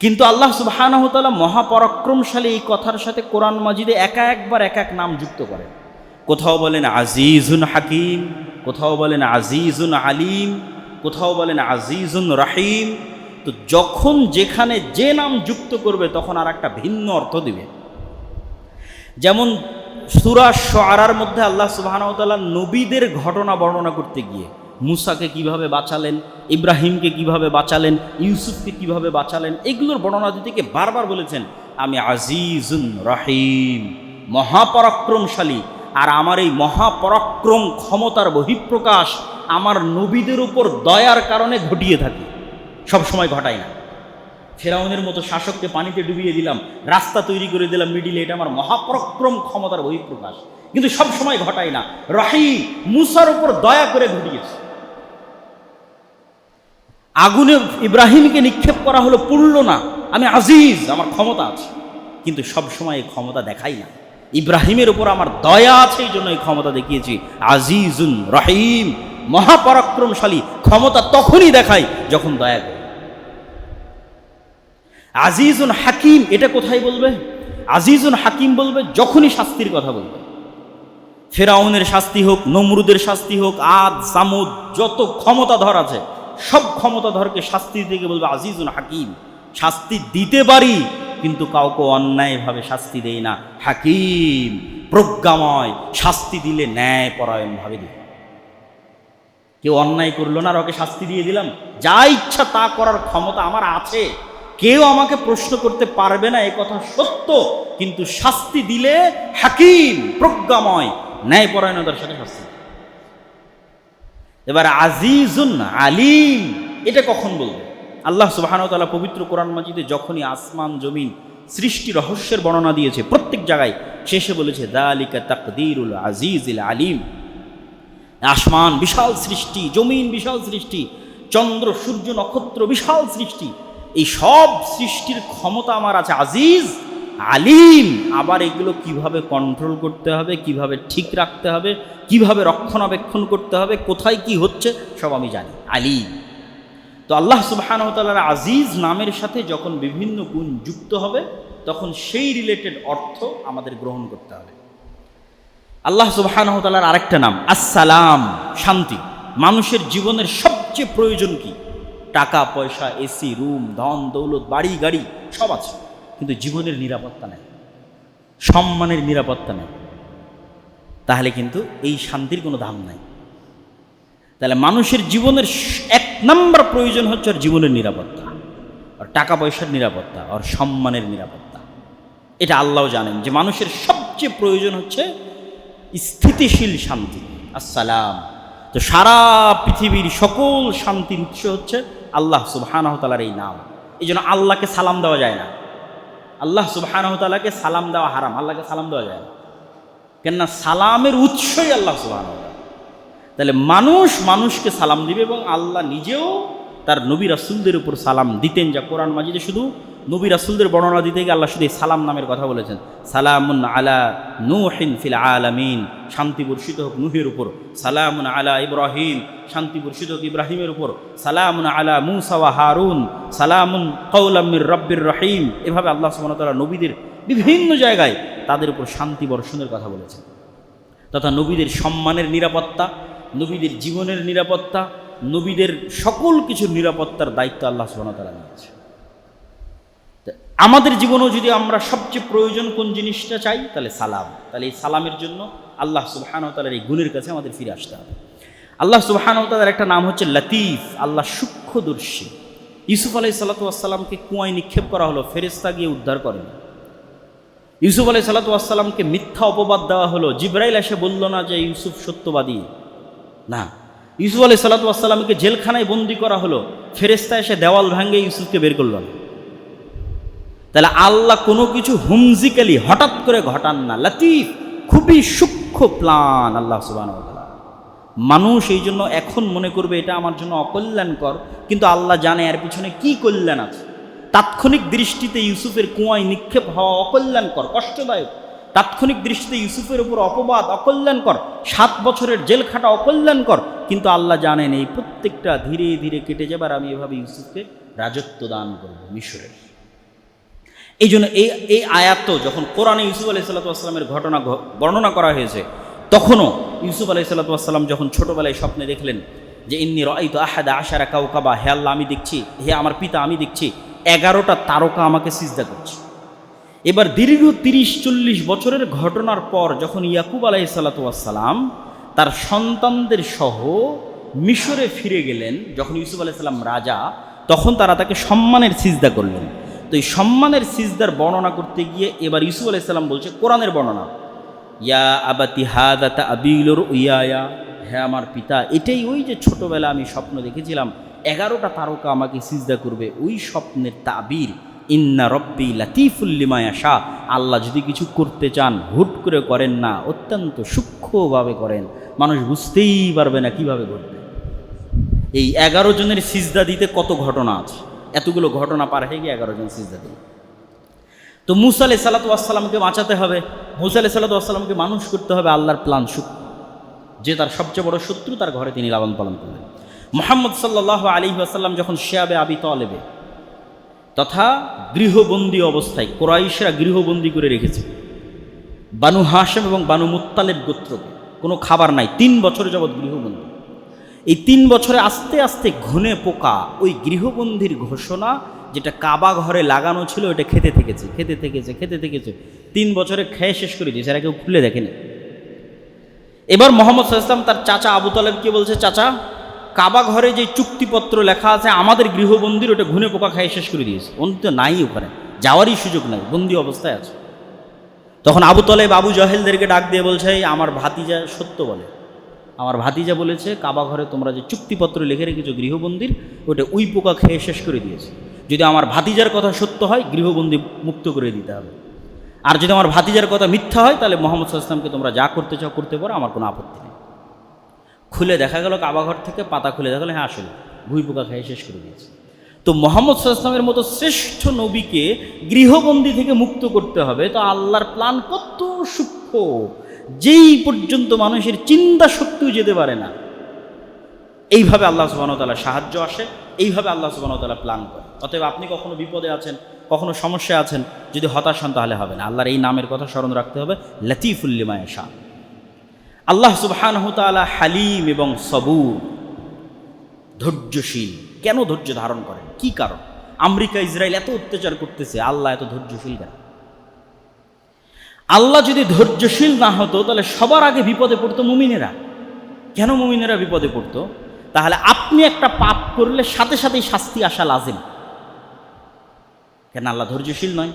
কিন্তু আল্লাহ সুবহানাহু ওয়া তাআলা মহাপরাক্রমশালী এই কথার সাথে কোরআন মাজিদে একবার এক এক নাম যুক্ত করেন। কোথাও বলেন আজিজুন হাকিম, কোথাও বলেন আজিজুন আলিম, কোথাও বলেন আজিজুন রাহিম। তো যখন যেখানে যে নাম যুক্ত করবে তখন আর একটা ভিন্ন অর্থ দিবে। যেমন সূরা শুআরার মধ্যে আল্লাহ সুবহানাহু ওয়া তাআলা নবীদের ঘটনা বর্ণনা করতে গিয়ে মুসাকে কিভাবে বাঁচালেন, ইব্রাহিমকে কিভাবে বাঁচালেন, ইউসুফকে কিভাবে বাঁচালেন, এগুলোর বর্ণনা দিতে গিয়ে বারবার বলেছেন আমি আজিজুন রাহিম, মহাপরাক্রমশালী। আর আমার এই মহাপরাক্রম ক্ষমতার বহিঃপ্রকাশ আমার নবীদের উপর দয়ার কারণে ঘটিয়ে থাকি, সবসময় ঘটাই না। ফেরাউনের মতো শাসককে পানিতে ডুবিয়ে দিলাম, রাস্তা তৈরি করে দিলাম মিডিলে, এটা আমার মহাপরাক্রম ক্ষমতার বহিঃপ্রকাশ, কিন্তু সবসময় ঘটাই না। রাহিম, মুসার উপর দয়া করে ঘটিয়েছে। আগুনে ইব্রাহিমকে নিক্ষেপ করা হলো, পুড়ল না, আমি আজিজ, আমার ক্ষমতা আছে, কিন্তু সবসময় এই ক্ষমতা দেখাই না। ইব্রাহিমের উপর আমার দয়া আছে, এই জন্য এই ক্ষমতা দেখিয়েছি। আজিজুন রহিম, মহাপরাক্রমশালী। ক্ষমতা তখনই দেখায় যখন দয়া করে। আজিজুন হাকিম, এটা কোথায় বলবে? আজিজুন হাকিম বলবে যখনই শাস্তির কথা বলবে। ফেরাউনের শাস্তি হোক, নমরুদের শাস্তি হোক, আদ সামুদ যত ক্ষমতাধর আছে সব ক্ষমতাধরকে শাস্তি দিতে গিয়ে বলবে আজিজুন হাকিম, শাস্তি দিতে পারি কিন্তু কাউকে অন্যায়ভাবে শাস্তি দেই না। হাকিম, প্রজ্ঞাময়, শাস্তি দিলে ন্যায়পরায়ণভাবে দিই। কেউ অন্যায় করলো না আর ওকে শাস্তি দিয়ে দিলাম, যা ইচ্ছা তা করার ক্ষমতা আমার আছে, কেউ আমাকে প্রশ্ন করতে পারবে না, এ কথা সত্য, কিন্তু শাস্তি দিলে হাকিম, প্রজ্ঞাময়, ন্যায়পরায়ণতার সাথে শাস্তি। এবার আজিজুন আলিম এটা কখন বলবে? আল্লাহ সুবহানাহু ওয়া তাআলা পবিত্র কোরআন মাজিদে যখনই আসমান জমিন সৃষ্টি রহস্যের বর্ণনা দিয়েছে প্রত্যেক জায়গায় শেষে বলেছে যালিকা তাকদীরুল আজিজিল আলিম। আসমান বিশাল সৃষ্টি, জমিন বিশাল সৃষ্টি, চন্দ্র সূর্য নক্ষত্র বিশাল সৃষ্টি, এই সব সৃষ্টির ক্ষমতা আমার আছে, আজিজ আলিম। আবার এগুলো কিভাবে কন্ট্রোল করতে হবে, কিভাবে ঠিক রাখতে হবে, কিভাবে রক্ষণাবেক্ষণ করতে হবে, কোথায় কি হচ্ছে সব আমি জানি, আলিম। তো আল্লাহ সুবহানাহু ওয়া তাআলার আজিজ নামের সাথে যখন বিভিন্ন গুণ যুক্ত হবে তখন সেই রিলেটেড অর্থ আমাদের গ্রহণ করতে হবে। আল্লাহ সুবহানাহু ওয়া তাআলার আরেকটা নাম আসসালাম, শান্তি। মানুষের জীবনের সবচেয়ে প্রয়োজন কি? টাকা পয়সা, এসি রুম, ধন দৌলত, বাড়ি গাড়ি সব আছে, কিন্তু জীবনের নিরাপত্তা নেই, সম্মানের নিরাপত্তা নেই, তাহলে কিন্তু এই শান্তির কোনো দাম নাই। তাহলে মানুষের জীবনের এক নম্বর প্রয়োজন হচ্ছে ওর জীবনের নিরাপত্তা, আর টাকা পয়সার নিরাপত্তা, আর সম্মানের নিরাপত্তা। এটা আল্লাহ জানেন যে মানুষের সবচেয়ে প্রয়োজন হচ্ছে স্থিতিশীল শান্তি, আসসালাম। তো সারা পৃথিবীর সকল শান্তির উৎস হচ্ছে আল্লাহ সুবহানাহু ওয়া তাআলার এই নাম। এই জন্য আল্লাহকে সালাম দেওয়া যায় না, আল্লাহ সুবহানাহু ওয়া তাআলাকে সালাম দেওয়া হারাম, আল্লাহকে সালাম দেওয়া যায় না, কেননা সালামের উৎসই আল্লাহ সুবহানাহু ওয়া তাআলা। তাহলে মানুষ মানুষকে সালাম দিবে, এবং আল্লাহ নিজেও তার নবী রাসূলদের উপর সালাম দিতেন, যা কোরআন মাজিদে শুধু নবী রাসূলদের বর্ণনা দিতে গিয়ে আল্লাহ শুধু এই সালাম নামের কথা বলেছেন। সালামুন আলা নূহিন ফিল আলামিন, শান্তি বর্ষিত হোক নূহের উপর। সালামুন আলা ইব্রাহিম, শান্তি বর্ষিত হোক ইব্রাহিমের উপর। সালামুন আলা মূসা ওয়া হারুন, সালামুন কওলাম মির রাব্বির রহিম। এভাবে আল্লাহ সুবহানাহু ওয়া তাআলা নবীদের বিভিন্ন জায়গায় তাদের উপর শান্তি বর্ষণের কথা বলেছেন, তথা নবীদের সম্মানের নিরাপত্তা, নবীদের জীবনের নিরাপত্তা, নবীদের সকল কিছুর নিরাপত্তার দায়িত্ব আল্লাহ সুবহানাহু ওয়া তাআলা নিয়েছে। আমাদের জীবনেও যদি আমরা সবচেয়ে প্রয়োজন কোন জিনিসটা চাই, তাহলে সালাম। তাহলে এই সালামের জন্য আল্লাহ সুবহানাহু ওয়া তাআলার এই গুণের কাছে আমাদের ফিরে আসতে হবে। আল্লাহ সুবহানাহু ওয়া তাআলার একটা নাম হচ্ছে লতিফ, আল্লাহ সূক্ষ্মদর্শী। ইউসুফ আলাইহিস সালাতু ওয়াস সালামকে কুয়ায় নিক্ষেপ করা হলো, ফেরেশতা গিয়ে উদ্ধার করেন। ইউসুফ আলাইহিস সালাতু ওয়াস সালামকে মিথ্যা অপবাদ দেওয়া হলো, জিবরাইল এসে বলল না যে ইউসুফ সত্যবাদী, না। ইউসুফ আলাইহিস সালাতু ওয়াস সালামকে জেলখানায় বন্দি করা হলো, ফেরেশতা এসে দেওয়াল ভাঙে ইউসুফকে বের করল না। তাহলে আল্লাহ কোনো কিছু হুমজিক্যালি হঠাৎ করে ঘটান না, লতিফ, খুবই সূক্ষ্ম প্ল্যান আল্লাহ সুবহানাহু ওয়া তাআলা। মানুষ এই জন্য এখন মনে করবে এটা আমার জন্য অকল্যাণকর, কিন্তু আল্লাহ জানে এর পিছনে কি কল্যাণ আছে। তাৎক্ষণিক দৃষ্টিতে ইউসুফের কুয়ায় নিক্ষেপ হওয়া অকল্যাণকর, কষ্টদায়ক। তাৎক্ষণিক দৃষ্টিতে ইউসুফের উপর অপবাদ অকল্যাণকর, 7 বছরের জেল খাটা অকল্যাণকর, কিন্তু আল্লাহ জানেন এই প্রত্যেকটা ধীরে ধীরে কেটে যাবার, আমি এভাবে ইউসুফকে রাজত্ব দান করব মিশরের। এই জন্য এই আয়াত যখন কোরআনে ইউসুফ আলাইহিস সালাতু ওয়াস সালামের ঘটনা বর্ণনা করা হয়েছে, তখনও ইউসুফ আলাইহিস সালাতু ওয়াস সালাম যখন ছোটোবেলায় স্বপ্নে দেখলেন যে ইন্নী রাআইতু আহাদা আশারা কাওকাবা, হে আল্লাহ আমি দেখছি, হে আমার পিতা আমি দেখছি 11টা তারকা আমাকে সিজদা করছে। এবার দীর্ঘ 30-40 বছরের ঘটনার পর যখন ইয়াকুব আলাইহিস সালাতু ওয়াস সালাম তার সন্তানদের সহ মিশরে ফিরে গেলেন, যখন ইউসুফ আলাইহিস সালাম রাজা, তখন তারা তাকে সম্মানের সিজদা করলেন। তো এই সম্মানের সিজদার বর্ণনা করতে গিয়ে এবার ইউসুফ আলাইহিস সালাম বলছে কোরআনের বর্ণনা, ইয়া আবাতি হাযা তা'বীলু রুইয়ায়া, হে আমার পিতা, এটাই ওই যে ছোটবেলা আমি স্বপ্ন দেখেছিলাম 11টা তারকা আমাকে সিজদা করবে, ওই স্বপ্নের তাবির। ইন্না রব্বি লাতিফুল লিমা ইয়াশা, আল্লাহ যদি কিছু করতে চান হুট করে করেন না, অত্যন্ত সূক্ষ্মভাবে করেন, মানুষ বুঝতেই পারবে না কিভাবে করবে। এই 11 জনের সিজদা দিতে কত ঘটনা আছে, এতগুলো ঘটনা পার হয়ে গিয়ে 11 জন সিজদা দিল। তো মূসা আলাইহিস সালাতু ওয়াস সালামকে বাঁচাতে হবে, মূসা আলাইহিস সালাতু ওয়াস সালামকে মানুষ করতে হবে, আল্লাহর প্ল্যান সূক্ষ্ম। যে তার সবচেয়ে বড় শত্রু, তার ঘরে তিনি লালন পালন করলেন। মুহাম্মদ সাল্লাল্লাহু আলাইহি ওয়াসাল্লাম যখন শিয়াবে আবি তালেবে তথা গৃহবন্দী অবস্থায় কুরাইশরা গৃহবন্দী করে রেখেছে বানু হাশেম এবং বানু মুত্তালিব গোত্রকে, কোনো খাবার নাই, 3 বছর যাবৎ গৃহবন্দী। এই 3 বছরে আস্তে আস্তে ঘুনে পোকা ওই গৃহবন্দির ঘোষণা যেটা কাবা ঘরে লাগানো ছিল ওটা খেতে থেকেছে 3 বছরে খেয়ে শেষ করে দিয়েছে, এরা কেউ খুলে দেখেনি। এবার মোহাম্মদ সাল্লাল্লাহু আলাইহি ওয়াসাল্লাম তার চাচা আবু তালেবকে বলছে, চাচা কাবা ঘরে যে চুক্তিপত্র লেখা আছে আমাদের গৃহবন্দির ওটা ঘুনে পোকা খেয়ে শেষ করে দিয়েছে, অন্ত নাই, ওখানে যাওয়ারই সুযোগ নাই, বন্দি অবস্থায় আছে। তখন আবু তালেব আবু জাহেলদেরকে ডাক দিয়ে বলছে, আমার ভাতিজা সত্য বলে, আমার ভাতিজা বলেছে কাবা ঘরে তোমরা যে চুক্তিপত্র লিখে রেখেছো গৃহবন্দির ওটা উই পোকা খেয়ে শেষ করে দিয়েছে। যদি আমার ভাতিজার কথা সত্য হয় গৃহবন্দী মুক্ত করে দিতে হবে, আর যদি আমার ভাতিজার কথা মিথ্যা হয় তাহলে মোহাম্মদ সাল্লাল্লাহু আলাইহি ওয়াসাল্লামকে তোমরা যা করতে চাও করতে পারো, আমার কোনো আপত্তি নেই। খুলে দেখা গেল কাবাঘর থেকে পাতা খুলে দেখা গেল, হ্যাঁ আসলে ভুই পোকা খেয়ে শেষ করে দিয়েছে। তো মোহাম্মদ সাল্লাল্লাহু আলাইহি ওয়াসাল্লামের মতো শ্রেষ্ঠ নবীকে গৃহবন্দী থেকে মুক্ত করতে হবে, তো আল্লাহর প্ল্যান কত সূক্ষ্ম, যেই পর্যন্ত মানুষের চিন্তা শক্তিও যেতে পারে না। এইভাবে আল্লাহ সুবহানাহু ওয়া তাআলা সাহায্য আসে, এইভাবে আল্লাহ সুবহানাহু ওয়া তাআলা প্ল্যান করে। অতএব আপনি কখনো বিপদে আছেন, কখনো সমস্যায় আছেন, যদি হতাশ হন তাহলে হবে না, আল্লাহর এই নামের কথা স্মরণ রাখতে হবে, লতিফুল লিমা ইয়াশা। আল্লাহ সুবহানাহু ওয়া তাআলা হালিম এবং সবুর, ধৈর্যশীল। কেন ধৈর্য ধারণ করেন, কি কারণ? আমেরিকা ইসরায়েল এত অত্যাচার করতেছে, আল্লাহ এত ধৈর্যশীল কেন? আল্লাহ যদি ধৈর্যশীল না হতো তাহলে সবার আগে বিপদে পড়তো মুমিনেরা। কেন মুমিনেরা বিপদে পড়তো? তাহলে আপনি একটা পাপ করলে সাথে সাথেই শাস্তি আসা লাজিম। কেন আল্লাহ ধৈর্যশীল নয়?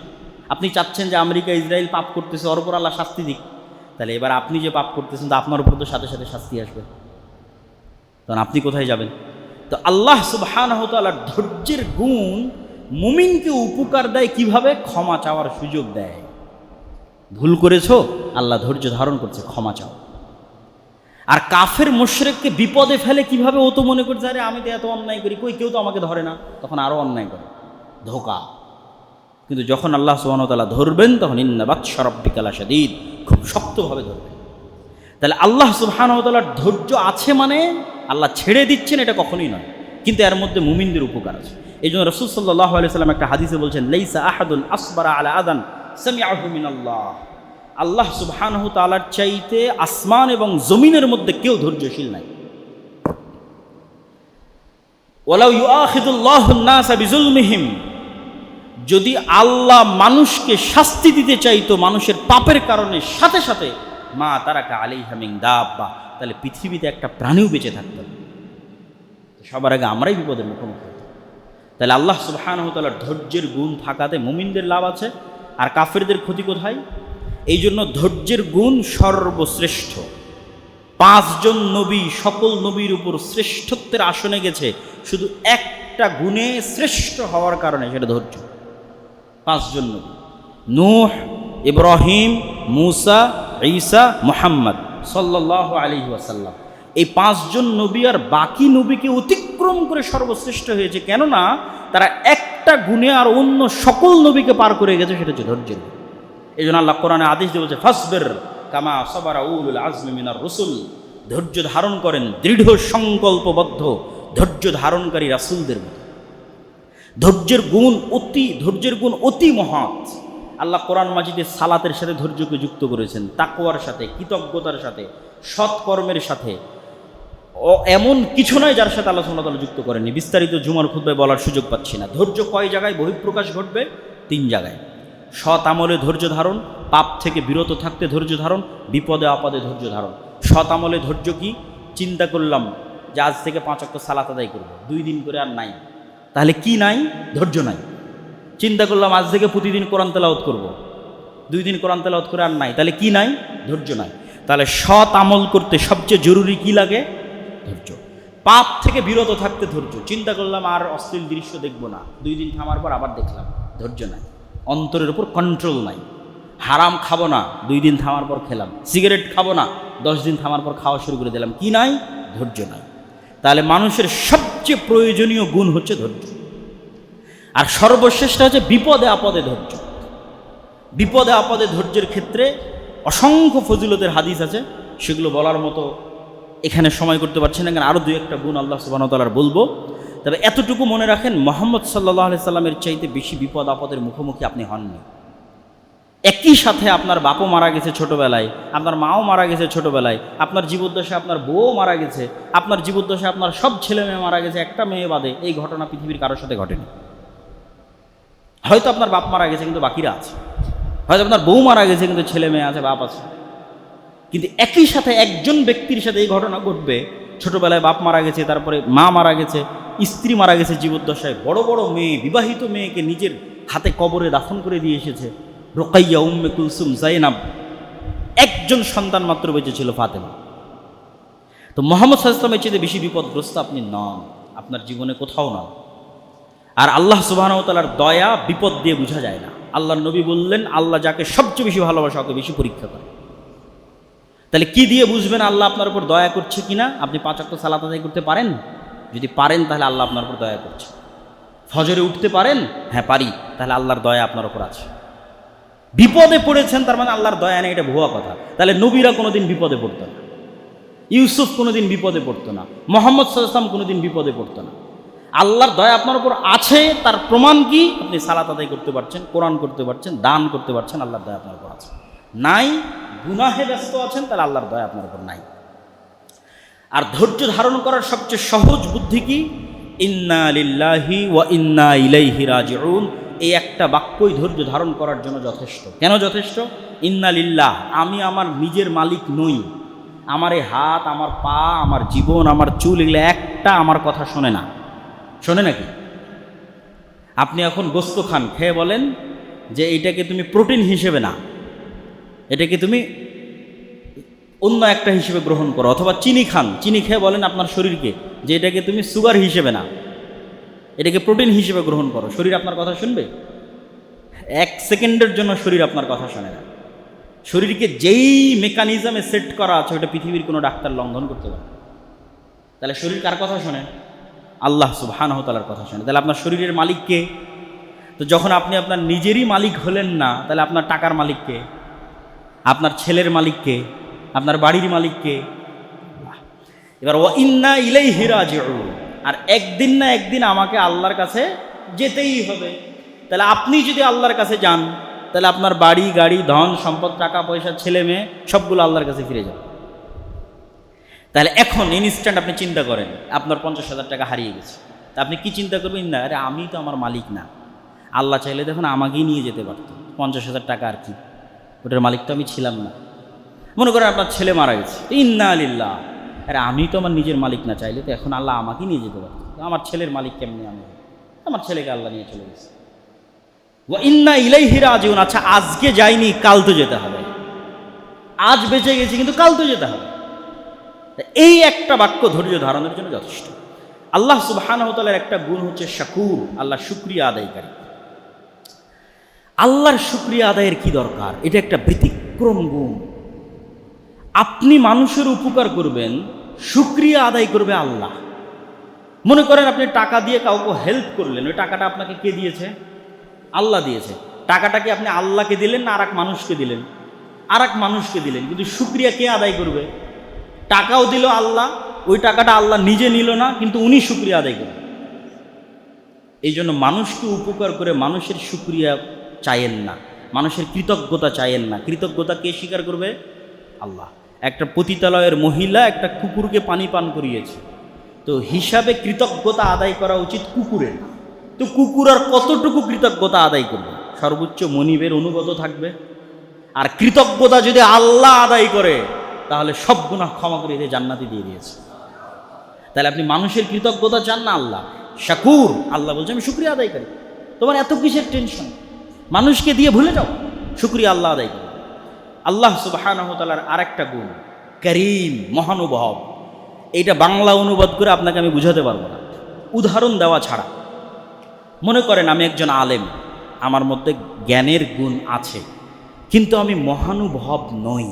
আপনি চাচ্ছেন যে আমেরিকা ইসরায়েল পাপ করতেছে, ওর উপর আল্লাহ শাস্তি দিক, তাহলে এবার আপনি যে পাপ করতেছেন তো আপনার উপর তো সাথে সাথে শাস্তি আসবে, তখন আপনি কোথায় যাবেন? তো আল্লাহ সুবহানাহু ওয়া তাআলার ধৈর্যের গুণ মুমিনকে উপকার দেয় কিভাবে? ক্ষমা চাওয়ার সুযোগ দেয়। ভুল করেছো, আল্লাহ ধৈর্য ধারণ করছে, ক্ষমা চাও। আর কাফের মুশরিককে বিপদে ফেলে কিভাবে? ও তো মনে করছে আরে আমি তো এত অন্যায় করি, কই কেউ তো আমাকে ধরে না, তখন আরো অন্যায় করে, ধোঁকা। কিন্তু যখন আল্লাহ সুবহানাহু ওয়া তাআলা ধরবেন তখন ইন্না বাতশা রাব্বিকা লাশাদীদ, খুব শক্তভাবে ধরবেন। তাহলে আল্লাহ সুবহানাহু ওয়া তাআলার ধৈর্য আছে মানে আল্লাহ ছেড়ে দিচ্ছেন এটা কখনোই নয়, কিন্তু এর মধ্যে মুমিনদের উপকার আছে। এই জন্য রাসূল সাল্লাল্লাহু আলাইহি ওয়াসাল্লাম একটা হাদিসে বলছেন, লাইসা আহাদুন আসবারা আলা আযান সামিআহু মিনাল্লাহ। আল্লাহ সুবহানাহু ওয়া তাআলার চাইতে আসমান এবং জমিনের মধ্যে কেউ ধৈর্যশীল নাই। ওয়ালাউ ইউআখিযুল্লাহুন নাসা বিজুলমিহিম, যদি আল্লাহ মানুষকে শাস্তি দিতে চাইতো মানুষের পাপের কারণে, সাথে সাথে মা তারাকা আলাইহা মিন দাব্বা, তাহলে পৃথিবীতে একটা প্রাণীও বেঁচে থাকতো না, সবার আগে আমরাই বিপদের মুখোমুখি হতাম। তাহলে আল্লাহ সুবহানাহু ওয়া তাআলার ধৈর্যের গুণ থাকাতে মুমিনদের লাভ আছে, আর কাফেরদের ক্ষতি কোথায়? এই জন্য ধৈর্যের গুণ সর্বশ্রেষ্ঠ। 5 জন নবী সকল নবীর উপর শ্রেষ্ঠত্বের আসনে গেছে শুধু একটা গুণে শ্রেষ্ঠ হওয়ার কারণে, সেটা ধৈর্য। 5 জন নবী, নূহ, ইব্রাহিম, মূসা, ঈসা, মুহাম্মদ সাল্লাল্লাহু আলাইহি ওয়াসাল্লাম, এই 5 জন নবী আর বাকি নবীকে অতিক্রম করে সর্বশ্রেষ্ঠ হয়েছে। কেননা তারা একটা গুণে আর অন্য সকল নবীকে পার করে গেছে, সেটা হচ্ছে ধৈর্যের। এই জন্য আল্লাহ কোরআনে আদেশ দিয়ে বলছে, ফাসবির কামা সাবারা উলুল আজমি মিনার রসুল, ধৈর্য ধারণ করেন দৃঢ় সংকল্পবদ্ধ ধৈর্য ধারণকারী রাসূলদের মতো। ধৈর্যের গুণ অতি মহৎ। আল্লাহ কোরআন মাজিদে সালাতের সাথে ধৈর্যকে যুক্ত করেছেন, তাকওয়ার সাথে, কৃতজ্ঞতার সাথে, সৎকর্মের সাথে। এমন কিছু নয় যার সাথে আল্লাহ সুবহানাহু ওয়া তাআলা যুক্ত করেননি। বিস্তারিত জুমার খুতবায় বলার সুযোগ পাচ্ছি না। ধৈর্য কয় জায়গায় বহিঃপ্রকাশ ঘটবে? 3 জায়গায়। সৎ আমলে ধৈর্য ধারণ, পাপ থেকে বিরত থাকতে ধৈর্য ধারণ, বিপদে আপদে ধৈর্য ধারণ। সৎ আমলে ধৈর্য কি? চিন্তা করলাম যে আজ থেকে 5 ওয়াক্ত সালাত আদায় করব, 2 দিন করে আর নাই, তাহলে কি নাই? ধৈর্য নাই। চিন্তা করলাম আজ থেকে প্রতিদিন কোরআন তেলাওয়াত করব, 2 দিন কোরআন তেলাওয়াত করে আর নাই, তাহলে কি নাই? ধৈর্য নাই। তাহলে সৎ আমল করতে সবচেয়ে জরুরি কি লাগে? ধৈর্য। পাপ থেকে বিরত থাকতে ধৈর্য। চিন্তা করলাম আর অশ্লীল দৃশ্য দেখব না, 2 দিন থামার পর আবার দেখলাম, ধৈর্য নাই। অন্তরের উপর কন্ট্রোল নাই। হারাম খাবো না, 2 দিন থামার পর খেলাম। সিগারেট খাবো না, 10 দিন থামার পর খাওয়া শুরু করে দিলাম, কি নাই? ধৈর্য নাই। তাহলে মানুষের সবচেয়ে প্রয়োজনীয় গুণ হচ্ছে ধৈর্য। আর সর্বশ্রেষ্ঠ হচ্ছে বিপদে আপদে ধৈর্য। বিপদে আপদে ধৈর্যের ক্ষেত্রে অসংখ্য ফজিলতের হাদিস আছে, সেগুলো বলার মতো এখানে সময় করতে পারছি না, কারণ আরও 2-1টা গুণ আল্লাহ সুবহানাহু ওয়া তাআলার বলবো। তবে এতটুকু মনে রাখেন, মুহাম্মদ সাল্লাল্লাহু আলাইহি সাল্লামের চাইতে বেশি বিপদ আপদের মুখোমুখি আপনি হননি। একই সাথে আপনার বাপও মারা গেছে ছোটোবেলায়, আপনার মাও মারা গেছে ছোটোবেলায়, আপনার জীবদ্দশায় আপনার বউও মারা গেছে, আপনার জীবদ্দশায় আপনার সব ছেলে মেয়ে মারা গেছে, একটা মেয়ে বাদে। এই ঘটনা পৃথিবীর কারোর সাথে ঘটেনি। হয়তো আপনার বাপ মারা গেছে কিন্তু বাকিরা আছে, হয়তো আপনার বউ মারা গেছে কিন্তু ছেলে মেয়ে আছে, বাপ আছে। কিন্তু একই সাথে একজন ব্যক্তির সাথে এই ঘটনা ঘটবে, ছোটোবেলায় বাপ মারা গেছে, তারপরে মা মারা গেছে, স্ত্রী মারা গেছে জীবদ্দশায়, বড় বড় মেয়ে, বিবাহিত মেয়েকে নিজের হাতে কবরে দাফন করে দিয়ে এসেছে, রোকাইয়া, উম্মে কুলসুম, জাইনাব, একজন সন্তান মাত্র বেঁচে ছিল, ফাতেমা। তো মুহাম্মদ সাল্লাল্লাহু আলাইহি ওয়াসাল্লামের চেয়ে বেশি বিপদগ্রস্ত আপনি নন, আপনার জীবনে কোথাও নন। আর আল্লাহ সুবহানাহু ওয়া তাআলার দয়া বিপদ দিয়ে বোঝা যায় না। আল্লাহর নবী বললেন, আল্লাহ যাকে সবচেয়ে বেশি ভালোবাসে ওকে বেশি পরীক্ষা করে। তাহলে কি দিয়ে বুঝবেন আল্লাহ আপনার উপর দয়া করছে কিনা? আপনি 5 ওয়াক্ত সালাত আদায় করতে পারেন? যদি পারেন তাহলে আল্লাহ আপনার উপর দয়া করছে। ফজরে উঠতে পারেন? হ্যাঁ পারি, তাহলে আল্লাহর দয়া আপনার উপর আছে। বিপদে পড়েছেন তার মানে আল্লাহর দয়া নেই, এটা ভুয়া কথা। তাহলে নবীরা কোনোদিন বিপদে পড়তো না, ইউসুফ কোনোদিন বিপদে পড়তো না, মুহাম্মদ সাল্লাল্লাহু আলাইহি ওয়াসাল্লাম কোনোদিন বিপদে পড়তো না। আল্লাহর দয়া আপনার উপর আছে, তার প্রমাণ কি? আপনি সালাত আদায় করতে পারছেন, কোরআন করতে পারছেন, দান করতে পারছেন, আল্লাহর দয়া আপনার উপর আছে। নাই, গুনাহে ব্যস্ত আছেন, তাহলে আল্লাহর দয়া আপনার উপর নাই। আর ধৈর্য ধারণ করার সবচেয়ে সহজ বুদ্ধি কি? ইন্না লিল্লাহি ওয়া ইন্না ইলাইহি রাজিউন। এই একটা বাক্যই ধৈর্য ধারণ করার জন্য যথেষ্ট। কেন যথেষ্ট? ইন্না লিল্লাহ, আমি আমার নিজের মালিক নই। আমার এই হাত, আমার পা, আমার জীবন, আমার চুল, এগুলো একটা আমার কথা শোনে না। শোনে নাকি? আপনি এখন গোস্ত খান, খেয়ে বলেন যে এইটাকে তুমি প্রোটিন হিসেবে না, এটাকে তুমি অন্য একটা হিসেবে গ্রহণ করো। অথবা চিনি খান, চিনি খেয়ে বলেন আপনার শরীরকে যে এটাকে তুমি সুগার হিসেবে না, এটাকে প্রোটিন হিসেবে গ্রহণ করো। শরীর আপনার কথা শুনবে? 1 সেকেন্ডের জন্য শরীর আপনার কথা শোনে না। শরীরকে যেই মেকানিজমে সেট করা আছে ওটা পৃথিবীর কোনো ডাক্তার লঙ্ঘন করতে পারে। তাহলে শরীর কার কথা শোনে? আল্লাহ সুবহানাহু ওয়া তাআলার কথা শোনে। তাহলে আপনার শরীরের মালিক কে? তো যখন আপনি আপনার নিজেরই মালিক হলেন না, তাহলে আপনার টাকার মালিক কে? আপনার ছেলের মালিক কে? আপনার বাড়ির মালিক কে? এবার ওয়া ইন্না ইলাইহি রাজিউন। আর একদিন না একদিন আমাকে আল্লাহর কাছে যেতেই হবে। তাহলে আপনি যদি আল্লাহর কাছে যান, তাহলে আপনার বাড়ি, গাড়ি, ধন সম্পদ, টাকা পয়সা, ছেলে মেয়ে সবগুলো আল্লাহর কাছে ফিরে যাবে। তাহলে এখন ইনস্ট্যান্ট আপনি চিন্তা করেন আপনার 50,000 টাকা হারিয়ে গেছে, তা আপনি কি চিন্তা করবেন? না, আরে আমি তো আমার মালিক না। আল্লাহ চাইলে দেখুন আমাকেই নিয়ে যেতে পারতো। 50,000 টাকা আর কি, ওটার মালিক তো আমি ছিলাম না। মনে করেন আপনার ছেলে মারা গেছে, ইন্না লিল্লাহ, আরে আমি তো আমার নিজের মালিক না, চাইলে তো এখন আল্লাহ আমাকেই নিয়ে যেতে পারতো। আমার ছেলের মালিক কেমনি? আমি, আমার ছেলেকে আল্লাহ নিয়ে চলে গেছে। ওয়া ইন্না ইলাইহি রাজিউন। আচ্ছা, আজকে যাইনি, কাল তো যেতে হবে। আজ বেঁচে গেছি কিন্তু কাল তো যেতে হবে। এই একটা বাক্য ধৈর্য ধারণের জন্য যথেষ্ট। আল্লাহ সুবহানাহু ওয়া তাআলার একটা গুণ হচ্ছে শাকুর, আল্লাহ শুকরিয়া আদায়কারী। আল্লাহর শুকরিয়া আদায়ের কি দরকার? এটা একটা ব্যতিক্রম গুণ। আপনি মানুষের উপকার করবেন, শুকরিয়া আদায় করবে আল্লাহ। মনে করেন আপনি টাকা দিয়ে কাউকে হেল্প করলেন, ওই টাকাটা আপনাকে কে দিয়েছে? আল্লাহ দিয়েছে। টাকাটাকে আপনি আল্লাহকে দিলেন না আর এক মানুষকে দিলেন? আর এক মানুষকে দিলেন। কিন্তু শুকরিয়া কে আদায় করবে? টাকাও দিল আল্লাহ, ওই টাকাটা আল্লাহ নিজে নিল না, কিন্তু উনি শুকরিয়া আদায় করবেন। এই জন্য মানুষকে উপকার করে মানুষের শুকরিয়া চাইেন না, মানুষের কৃতজ্ঞতা চাইেন না। কৃতজ্ঞতা কে স্বীকার করবে? আল্লাহ। একটা পতিতালয়ের মহিলা একটা কুকুরকে পানি পান করিয়েছে, তো হিসাবে কৃতজ্ঞতা আদায় করা উচিত কুকুরের। তো কুকুর আর কতটুকু কৃতজ্ঞতা আদায় করবে? সর্বোচ্চ মনিবের অনুগত থাকবে। আর কৃতজ্ঞতা যদি আল্লাহ আদায় করে তাহলে সব গুনাহ ক্ষমা করে দিয়ে জান্নাতি দিয়ে দিয়েছে। তাহলে আপনি মানুষের কৃতজ্ঞতা চান না, আল্লাহ শাকুর। আল্লাহ বলছে আমি শুকরিয়া আদায় করি। তোমার এত কিসের টেনশন? মানুষকে দিয়ে ভুলে যাও, শুকরিয়া আল্লাহ আদায় করি। আল্লাহ সুবহানাহু ওয়া তাআলার আরেকটা গুণ করিম, মহানুভব। এইটা বাংলা অনুবাদ করে আপনাকে আমি বুঝাতে পারবো না উদাহরণ দেওয়া ছাড়া। মনে করেন আমি একজন আলেম, আমার মধ্যে জ্ঞানের গুণ আছে, কিন্তু আমি মহানুভব নই।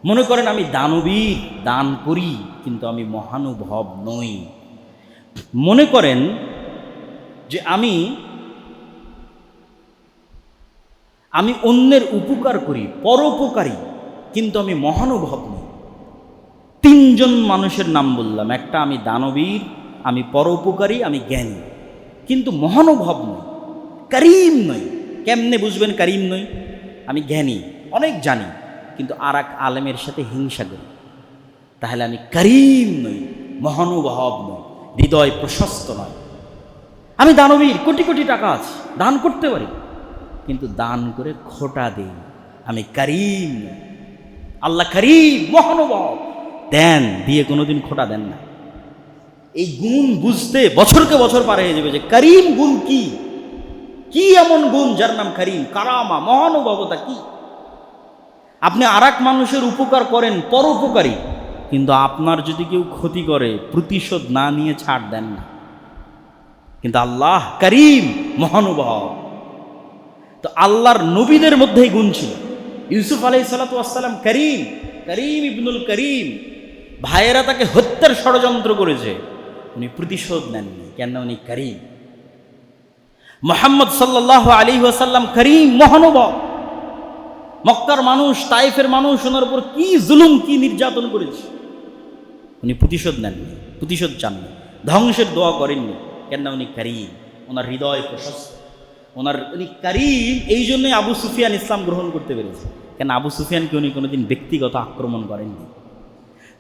মনে করেন আমি দানবীর, দান করি, কিন্তু আমি মহানুভব নই। মনে করেন যে আমি অন্যের উপকার করি, পরোপকারী, কিন্তু আমি মহানুভব নই। 3 জন মানুষের নাম বললাম, একটা আমি দানবীর, আমি পরোপকারী, আমি জ্ঞানী, কিন্তু মহানুভব নই, করিম নই। কেমনে বুঝবেন করিম নই? আমি জ্ঞানী, অনেক জানি, কিন্তু আর এক আলেমের সাথে হিংসা করি, তাহলে আমি করিম নই, মহানুভব নই, হৃদয় প্রশস্ত নয়। আমি দানবীর, কোটি কোটি টাকা আছে, দান করতে পারি, কিন্তু দান করে খোটা দিই, আমি করিম নই। আল্লাহ করিম, মহানুভব, দেন, দিয়ে কোনোদিন খোটা দেন না। এই গুণ বুঝতে বছরকে বছর পার হয়ে যাবে যে করিম গুণ কি, কি এমন গুণ যার নাম করিম, কারামা, মহানুভবতা কি। আপনি আর এক মানুষের উপকার করেন, পরোপকারী, কিন্তু আপনার যদি কেউ ক্ষতি করে প্রতিশোধ না নিয়ে ছাড় দেন না। কিন্তু আল্লাহ করিম, মহানুভব। তো আল্লাহর নবীদের মধ্যেই গুণ ছিল। ইউসুফ আলাইহিস সালাতু ওয়াস সালাম করিম, করিম ইবনুল করিম। ভাইয়েরা তাকে হত্যার ষড়যন্ত্র করেছে, উনি প্রতিশোধ নেননি, কেন? উনি করিম। মুহাম্মদ সাল্লাল্লাহু আলাইহি ওয়াসাল্লাম করিম, মহানুভব। মক্কার মানুষ, তায়েফের মানুষ ওনার উপর কি জুলুম, কি নির্যাতন করেছে, উনি প্রতিশোধ নেননি, প্রতিশোধ চাননি, ধ্বংসের দোয়া করেননি, কেন? উনি করিম, ওনার হৃদয় প্রশস্ত, উনি করিম। এই জন্যই আবু সুফিয়ান ইসলাম গ্রহণ করতে পেরেছে, কেন? আবু সুফিয়ানকে উনি কোনোদিন ব্যক্তিগত আক্রমণ করেননি।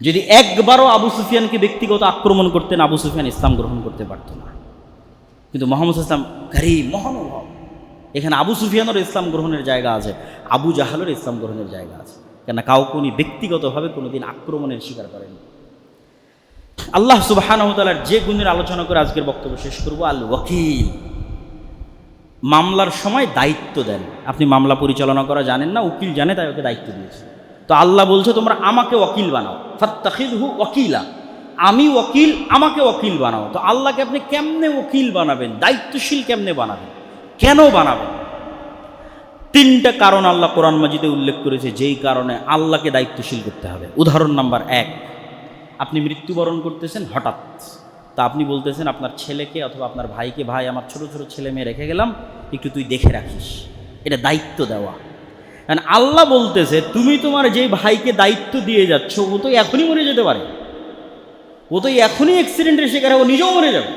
যদি একবারও আবু সুফিয়ানকে ব্যক্তিগত আক্রমণ করতেন, আবু সুফিয়ান ইসলাম গ্রহণ করতে পারত না। কিন্তু মুহাম্মদ ইসলাম করিম, মহানুভব। এখানে আবু সুফিয়ানেরও ইসলাম গ্রহণের জায়গা আছে, আবু জাহালের ইসলাম গ্রহণের জায়গা আছে, কেন? কাউকে উনি ব্যক্তিগতভাবে কোনোদিন আক্রমণের শিকার করেন। আল্লাহ সুবহানাহু ওয়া তাআলার যে গুণের আলোচনা করে আজকের বক্তব্য শেষ করব, আল ওয়াকিল। মামলার সময় দায়িত্ব দেন। আপনি মামলা পরিচালনা করা জানেন না, উকিল জানে, তাই ওকে দায়িত্ব দিয়েছে। তো আল্লাহ বলছে তোমরা আমাকে ওয়াকিল বানাও, ফাত্তাখিযহু ওয়াকিলা, আমি ওয়াকিল, আমাকে ওয়াকিল বানাও। তো আল্লাহকে আপনি কেমনে ওয়াকিল বানাবেন, দায়িত্বশীল কেমনে বানাবেন, কেন বানাবেন? তিনটা কারণ আল্লাহ কোরআন মাজিদে উল্লেখ করেছে, যেই কারণে আল্লাহকে দায়িত্বশীল করতে হবে। উদাহরণ নাম্বার 1, আপনি মৃত্যুবরণ করতেছেন হঠাৎ, তা আপনি বলতেছেন আপনার ছেলেকে অথবা আপনার ভাইকে, ভাই আমার ছোট ছোট ছেলে মেয়ে রেখে গেলাম, একটু তুই দেখে রাখিস। এটা দায়িত্ব দেওয়া। কারণ আল্লাহ বলতেছে তুমি তোমার যে ভাইকে দায়িত্ব দিয়ে যাচ্ছ, ও তো এখনই মরে যেতে পারে, ও তো এখনই অ্যাক্সিডেন্টের শিকার, ও নিজেও মরে যাবে।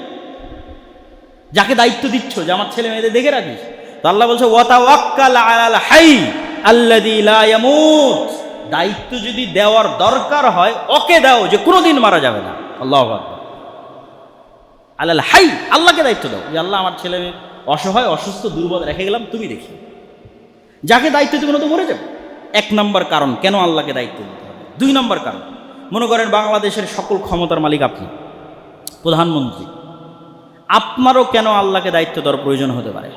যাকে দায়িত্ব দিচ্ছ যে আমার ছেলে মেয়েদের দেখে রাখিস, তো আল্লাহ বলছে ওয়াতাওয়াক্কাল আলাল হাই আল্লাযী লা ইয়ামুত। দায়িত্ব যদি দেওয়ার দরকার হয় ওকে দাও, যে কোনোদিন মারা যাবে না। আল্লাহু আকবার। আলাল হাই, আল্লাহকে দায়িত্ব দাও, যে আল্লাহ আমার ছেলে মেয়ে অসহায়, অসুস্থ, দুর্বল রেখে গেলাম, তুমি দেখি। যাকে দায়িত্ব দেবে না তো মরে যাবে। 1 নম্বর কারণ কেন আল্লাহকে দায়িত্ব দিতে হবে। 2 নম্বর কারণ, মনে করেন বাংলাদেশের সকল ক্ষমতার মালিক আপনি, প্রধানমন্ত্রী, আপনারও কেন আল্লাহকে দায়িত্ব দেওয়ার প্রয়োজন হতে পারে?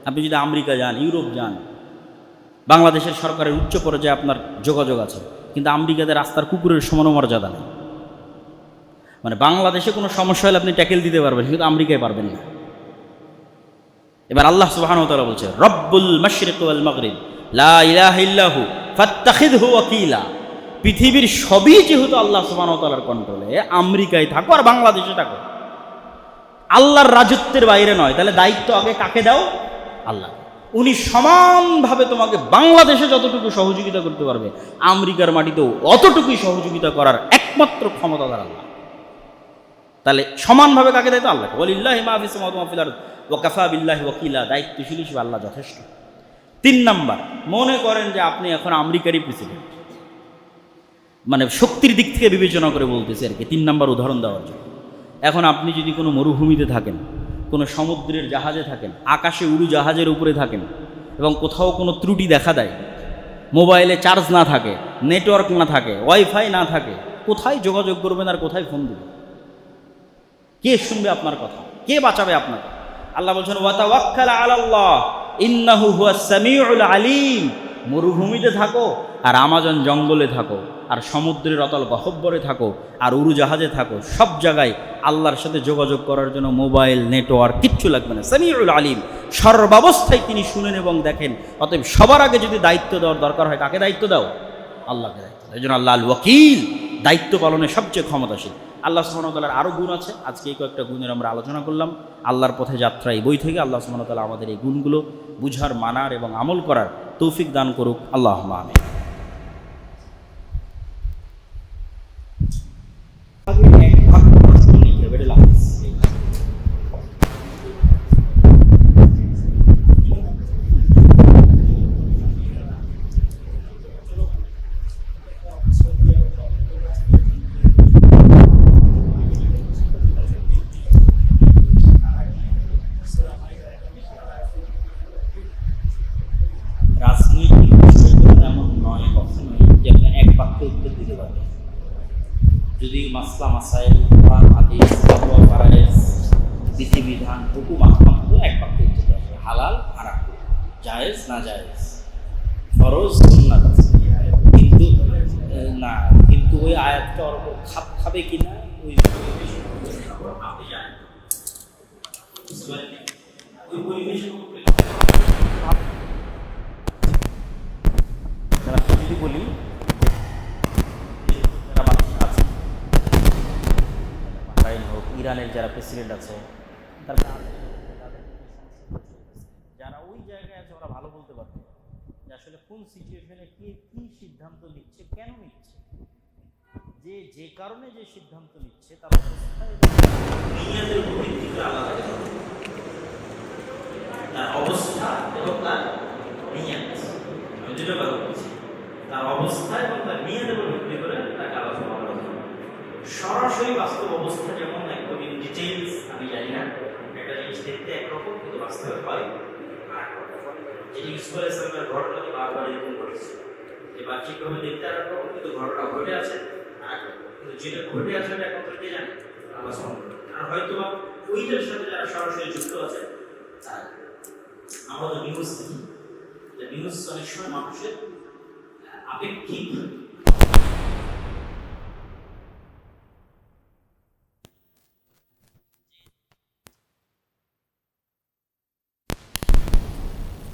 আপনি যদি আমেরিকা যান, ইউরোপ যান, বাংলাদেশের সরকারের উচ্চ পর্যায়ে আপনার যোগাযোগ আছে, কিন্তু আমেরিকাতে রাস্তার কুকুরের সমান মর্যাদা নেই। মানে বাংলাদেশে কোনো সমস্যা হলে আপনি ট্যাকেল দিতে পারবেন, কিন্তু আমেরিকায় পারবেন না। এবার আল্লাহ সুবহানাহু ওয়া তাআলা বলছে রব্বুল মাশরিক ওয়াল মাগরিব লা ইলাহা ইল্লাহু ফাত্তাখিযহু ওয়াকিলা। পৃথিবীর সবই যেহেতু আল্লাহ সুবহানাহু ওয়া তাআলার কন্ট্রোলে, আমেরিকায় থাকো আর বাংলাদেশে থাকো, আল্লাহর রাজত্বের বাইরে নয়, তাহলে দায়িত্ব আগে কাকে দাও? আল্লাহ। উনি সমানভাবে তোমাকে বাংলাদেশে যতটুকু সহযোগিতা করতে পারবে, আমেরিকার মাটিতেও অতটুকুই সহযোগিতা করার একমাত্র ক্ষমতাধর আল্লাহ। তাহলে সমানভাবে কাকে দায়িত্ব? আল্লাহ। ওয়ালিল্লাহি মা ফিস সামাওয়াতি ওয়া মা ফিল আরদ ওয়া কাফা বিল্লাহি ওয়াকিলা। দায়িত্বশীল হিসেবে আল্লাহ যথেষ্ট। 3 নাম্বার, মনে করেন যে আপনি এখন আমেরিকারই প্রেসিডেন্ট, মানে শক্তির দিক থেকে বিবেচনা করে বলতেছি আর কি, 3 নাম্বার উদাহরণ দেওয়ার জন্য। এখন আপনি যদি কোনো মরুভূমিতে থাকেন, কোনো সমুদ্রের জাহাজে থাকেন, আকাশে উড়োজাহাজের উপরে থাকেন, এবং কোথাও কোনো ত্রুটি দেখা দেয়, মোবাইলে চার্জ না থাকে, নেটওয়ার্ক না থাকে, ওয়াইফাই না থাকে, কোথায় যোগাযোগ করবেন আর কোথায় ফোন দেবেন? কে শুনবে আপনার কথা? কে বাঁচাবে আপনাকে? আল্লাহ বলছেন ওয়াতাওয়াক্কাল আলাল্লাহ ইন্নাহু হুয়াস সামিউল আলিম। মরুভূমিতে থাকো আর আমাজন জঙ্গলে থাকো আর সমুদ্রের অতল গহ্বরে থাকো আর উড়োজাহাজে থাকো, সব জায়গায় আল্লাহর সাথে যোগাযোগ করার জন্য মোবাইল, নেটওয়ার্ক কিচ্ছু লাগবে না। সামিউল আলিম, সর্বাবস্থায় তিনি শুনেন এবং দেখেন। অতএব সবার আগে যদি দায়িত্ব দেওয়ার দরকার হয়, কাকে দায়িত্ব দাও? আল্লাহকে দায়িত্ব দাও। এই জন্য আল্লাহ আল ওয়াকিল, দায়িত্ব পালনে সবচেয়ে ক্ষমতাশীল। আল্লাহ সুবহানাহু ওয়া তাআলার আরও গুণ আছে, আজকে এই কয়েকটা গুণের আমরা আলোচনা করলাম। আল্লাহর পথে যাত্রা এই বই থেকে আল্লাহ সুবহানাহু ওয়া তাআলা আমাদের এই গুণগুলো বুঝার, মানার এবং আমল করার তৌফিক দান করুক। আল্লাহুম্মা আমিন। যদি মাসলা মাসাইল, কোরআন হাদিস, ফতোয়া, ফারায়েজ, বিধিবিধান, হুকুম আহকাম তো এক বাক্যে উত্তর দেওয়া হবে। হালাল হারাম, জায়েজ না জায়েজ, ফরজ সুন্নাত। কিন্তু না, কিন্তু ওই আয়াতটা ওর উপর খাপ খাবে কিনা ওই আপনি জানেন, ওই পরিবেশের উপরে যদি বলি যারা বাদশা আছে, বাহরাইন হোক, ইরানের যারা প্রেসিডেন্ট আছে, তারপরে যারা ওই জায়গায় আছে ওরা ভালো বলতে পারবে যে আসলে কোন সিচুয়েশনে কে কি সিদ্ধান্ত নিচ্ছে, কেন নিচ্ছে, যে কারণে যে সিদ্ধান্ত নিচ্ছে তার অবস্থা এবং তার নিয়ত, আমি যেটা কথা বলছি, তার অবস্থা এবং তার নিয়তের উপর ভিত্তি করে তাকে আলোচনা করা যায়। সরাসরি বাস্তব অবস্থা যেমন একদম ইন ডিটেইলস আমি জানি না, একটা জিনিস দেখতে একরকম কিন্তু বাস্তবে হয় যেটি ইউসুফ আলাইহিস সালামের ঘটনাটি বারবার এরকম ঘটেছে, যে বাহ্যিকভাবে দেখতে একরকম কিন্তু ঘটনা ঘটে আছে কিন্তু যেটা ঘটে আছে এটা একমাত্র কে জানে, আল্লাহ সুবহানাহু ওয়া তাআলা। আর হয়তো ওইটার সাথে যারা সরাসরি যুক্ত আছে আমরা তো নিউজ দেখি, যে নিউজ অনেক সময় মানুষের আপেক্ষিক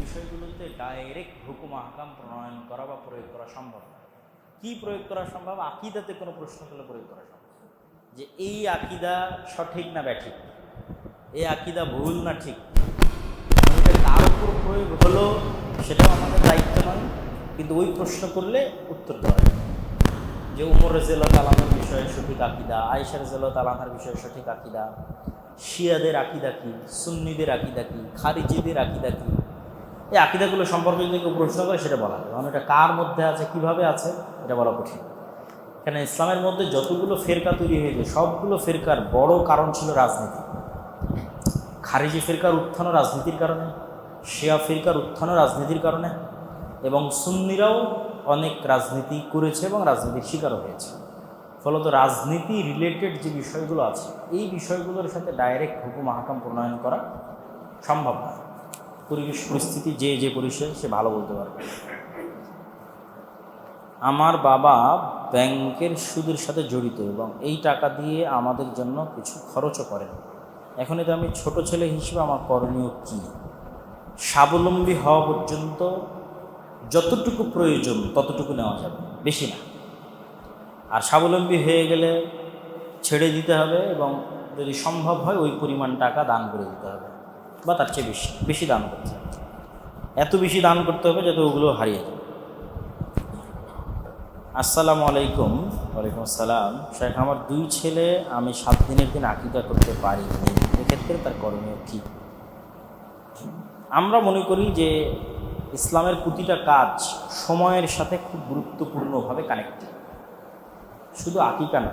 বিষয়গুলোতে ডাইরেক্ট হুকুম আহকাম প্রণয়ন করা বা প্রয়োগ করা সম্ভব না। কি প্রয়োগ করা সম্ভব? আকীদাতে কোনো প্রশ্ন করলে প্রয়োগ করা সম্ভব, যে এই আকীদা সঠিক না ব্যাঠিক, এই আকীদা ভুল না ঠিক, তার উপর প্রয়োগ হলো সেটাও আমাদের দায়িত্ব নয়, কিন্তু ওই প্রশ্ন করলে উত্তর দেওয়া যায় যে উমর রাদিয়াল্লাহু তাআলা আনহুর বিষয়ে সঠিক আকীদা, আয়েশা রাদিয়াল্লাহু তাআলা আনহার বিষয়ে সঠিক আকীদা, শিয়াদের আকীদা কি, সুন্নিদের আকীদা কি, খারিজিদের আকীদা কি, এই আকীদাগুলো সম্পর্কে যদি কেউ প্রশ্ন করে সেটা বলা যায়। কারণ এটা কার মধ্যে আছে, কিভাবে আছে, এটা বলা কঠিন। কেন ইসলামের মধ্যে যতগুলো ফেরকা তৈরি হয়েছে সবগুলো ফেরকার বড় কারণ ছিল রাজনীতি। খারিজি ফেরকার উত্থানও রাজনীতির কারণে, শিয়া ফিরকার উত্থানও রাজনীতির কারণে, এবং সুন্নিরাও অনেক রাজনীতি করেছে এবং রাজনীতির শিকারও হয়েছে। ফলত রাজনীতি রিলেটেড যে বিষয়গুলো আছে এই বিষয়গুলোর সাথে ডাইরেক্ট হুকুম আহকাম প্রণয়ন করা সম্ভব না। পরিবেশ পরিস্থিতি যে পরিচয় সে ভালো বলতে পারবে। আমার বাবা ব্যাংকের সুদের সাথে জড়িত এবং এই টাকা দিয়ে আমাদের জন্য কিছু খরচও করেন। এখন এটা আমি ছোট ছেলে হিসেবে আমার করণীয় কী? স্বাবলম্বী হওয়া পর্যন্ত যতটুকু প্রয়োজন ততটুকু নেওয়া যাবে, বেশি না। আর স্বাবলম্বী হয়ে গেলে ছেড়ে দিতে হবে এবং যদি সম্ভব হয় ওই পরিমাণ টাকা দান করে দিতে হবে, বা তার চেয়ে বেশি বেশি দান করতে হবে। এত বেশি দান করতে হবে যাতে ওগুলো হারিয়ে যায়। আসসালামু আলাইকুম। ওয়ালাইকুম আসসালাম। শেখ, আমার 2 ছেলে, আমি 7 দিনের দিন আকীদা করতে পারিনি, এক্ষেত্রে তার করণীয় কী? আমরা মনে করি যে ইসলামের প্রতিটা কাজ সময়ের সাথে খুব গুরুত্বপূর্ণভাবে কানেক্টেড। শুধু আকীদা না,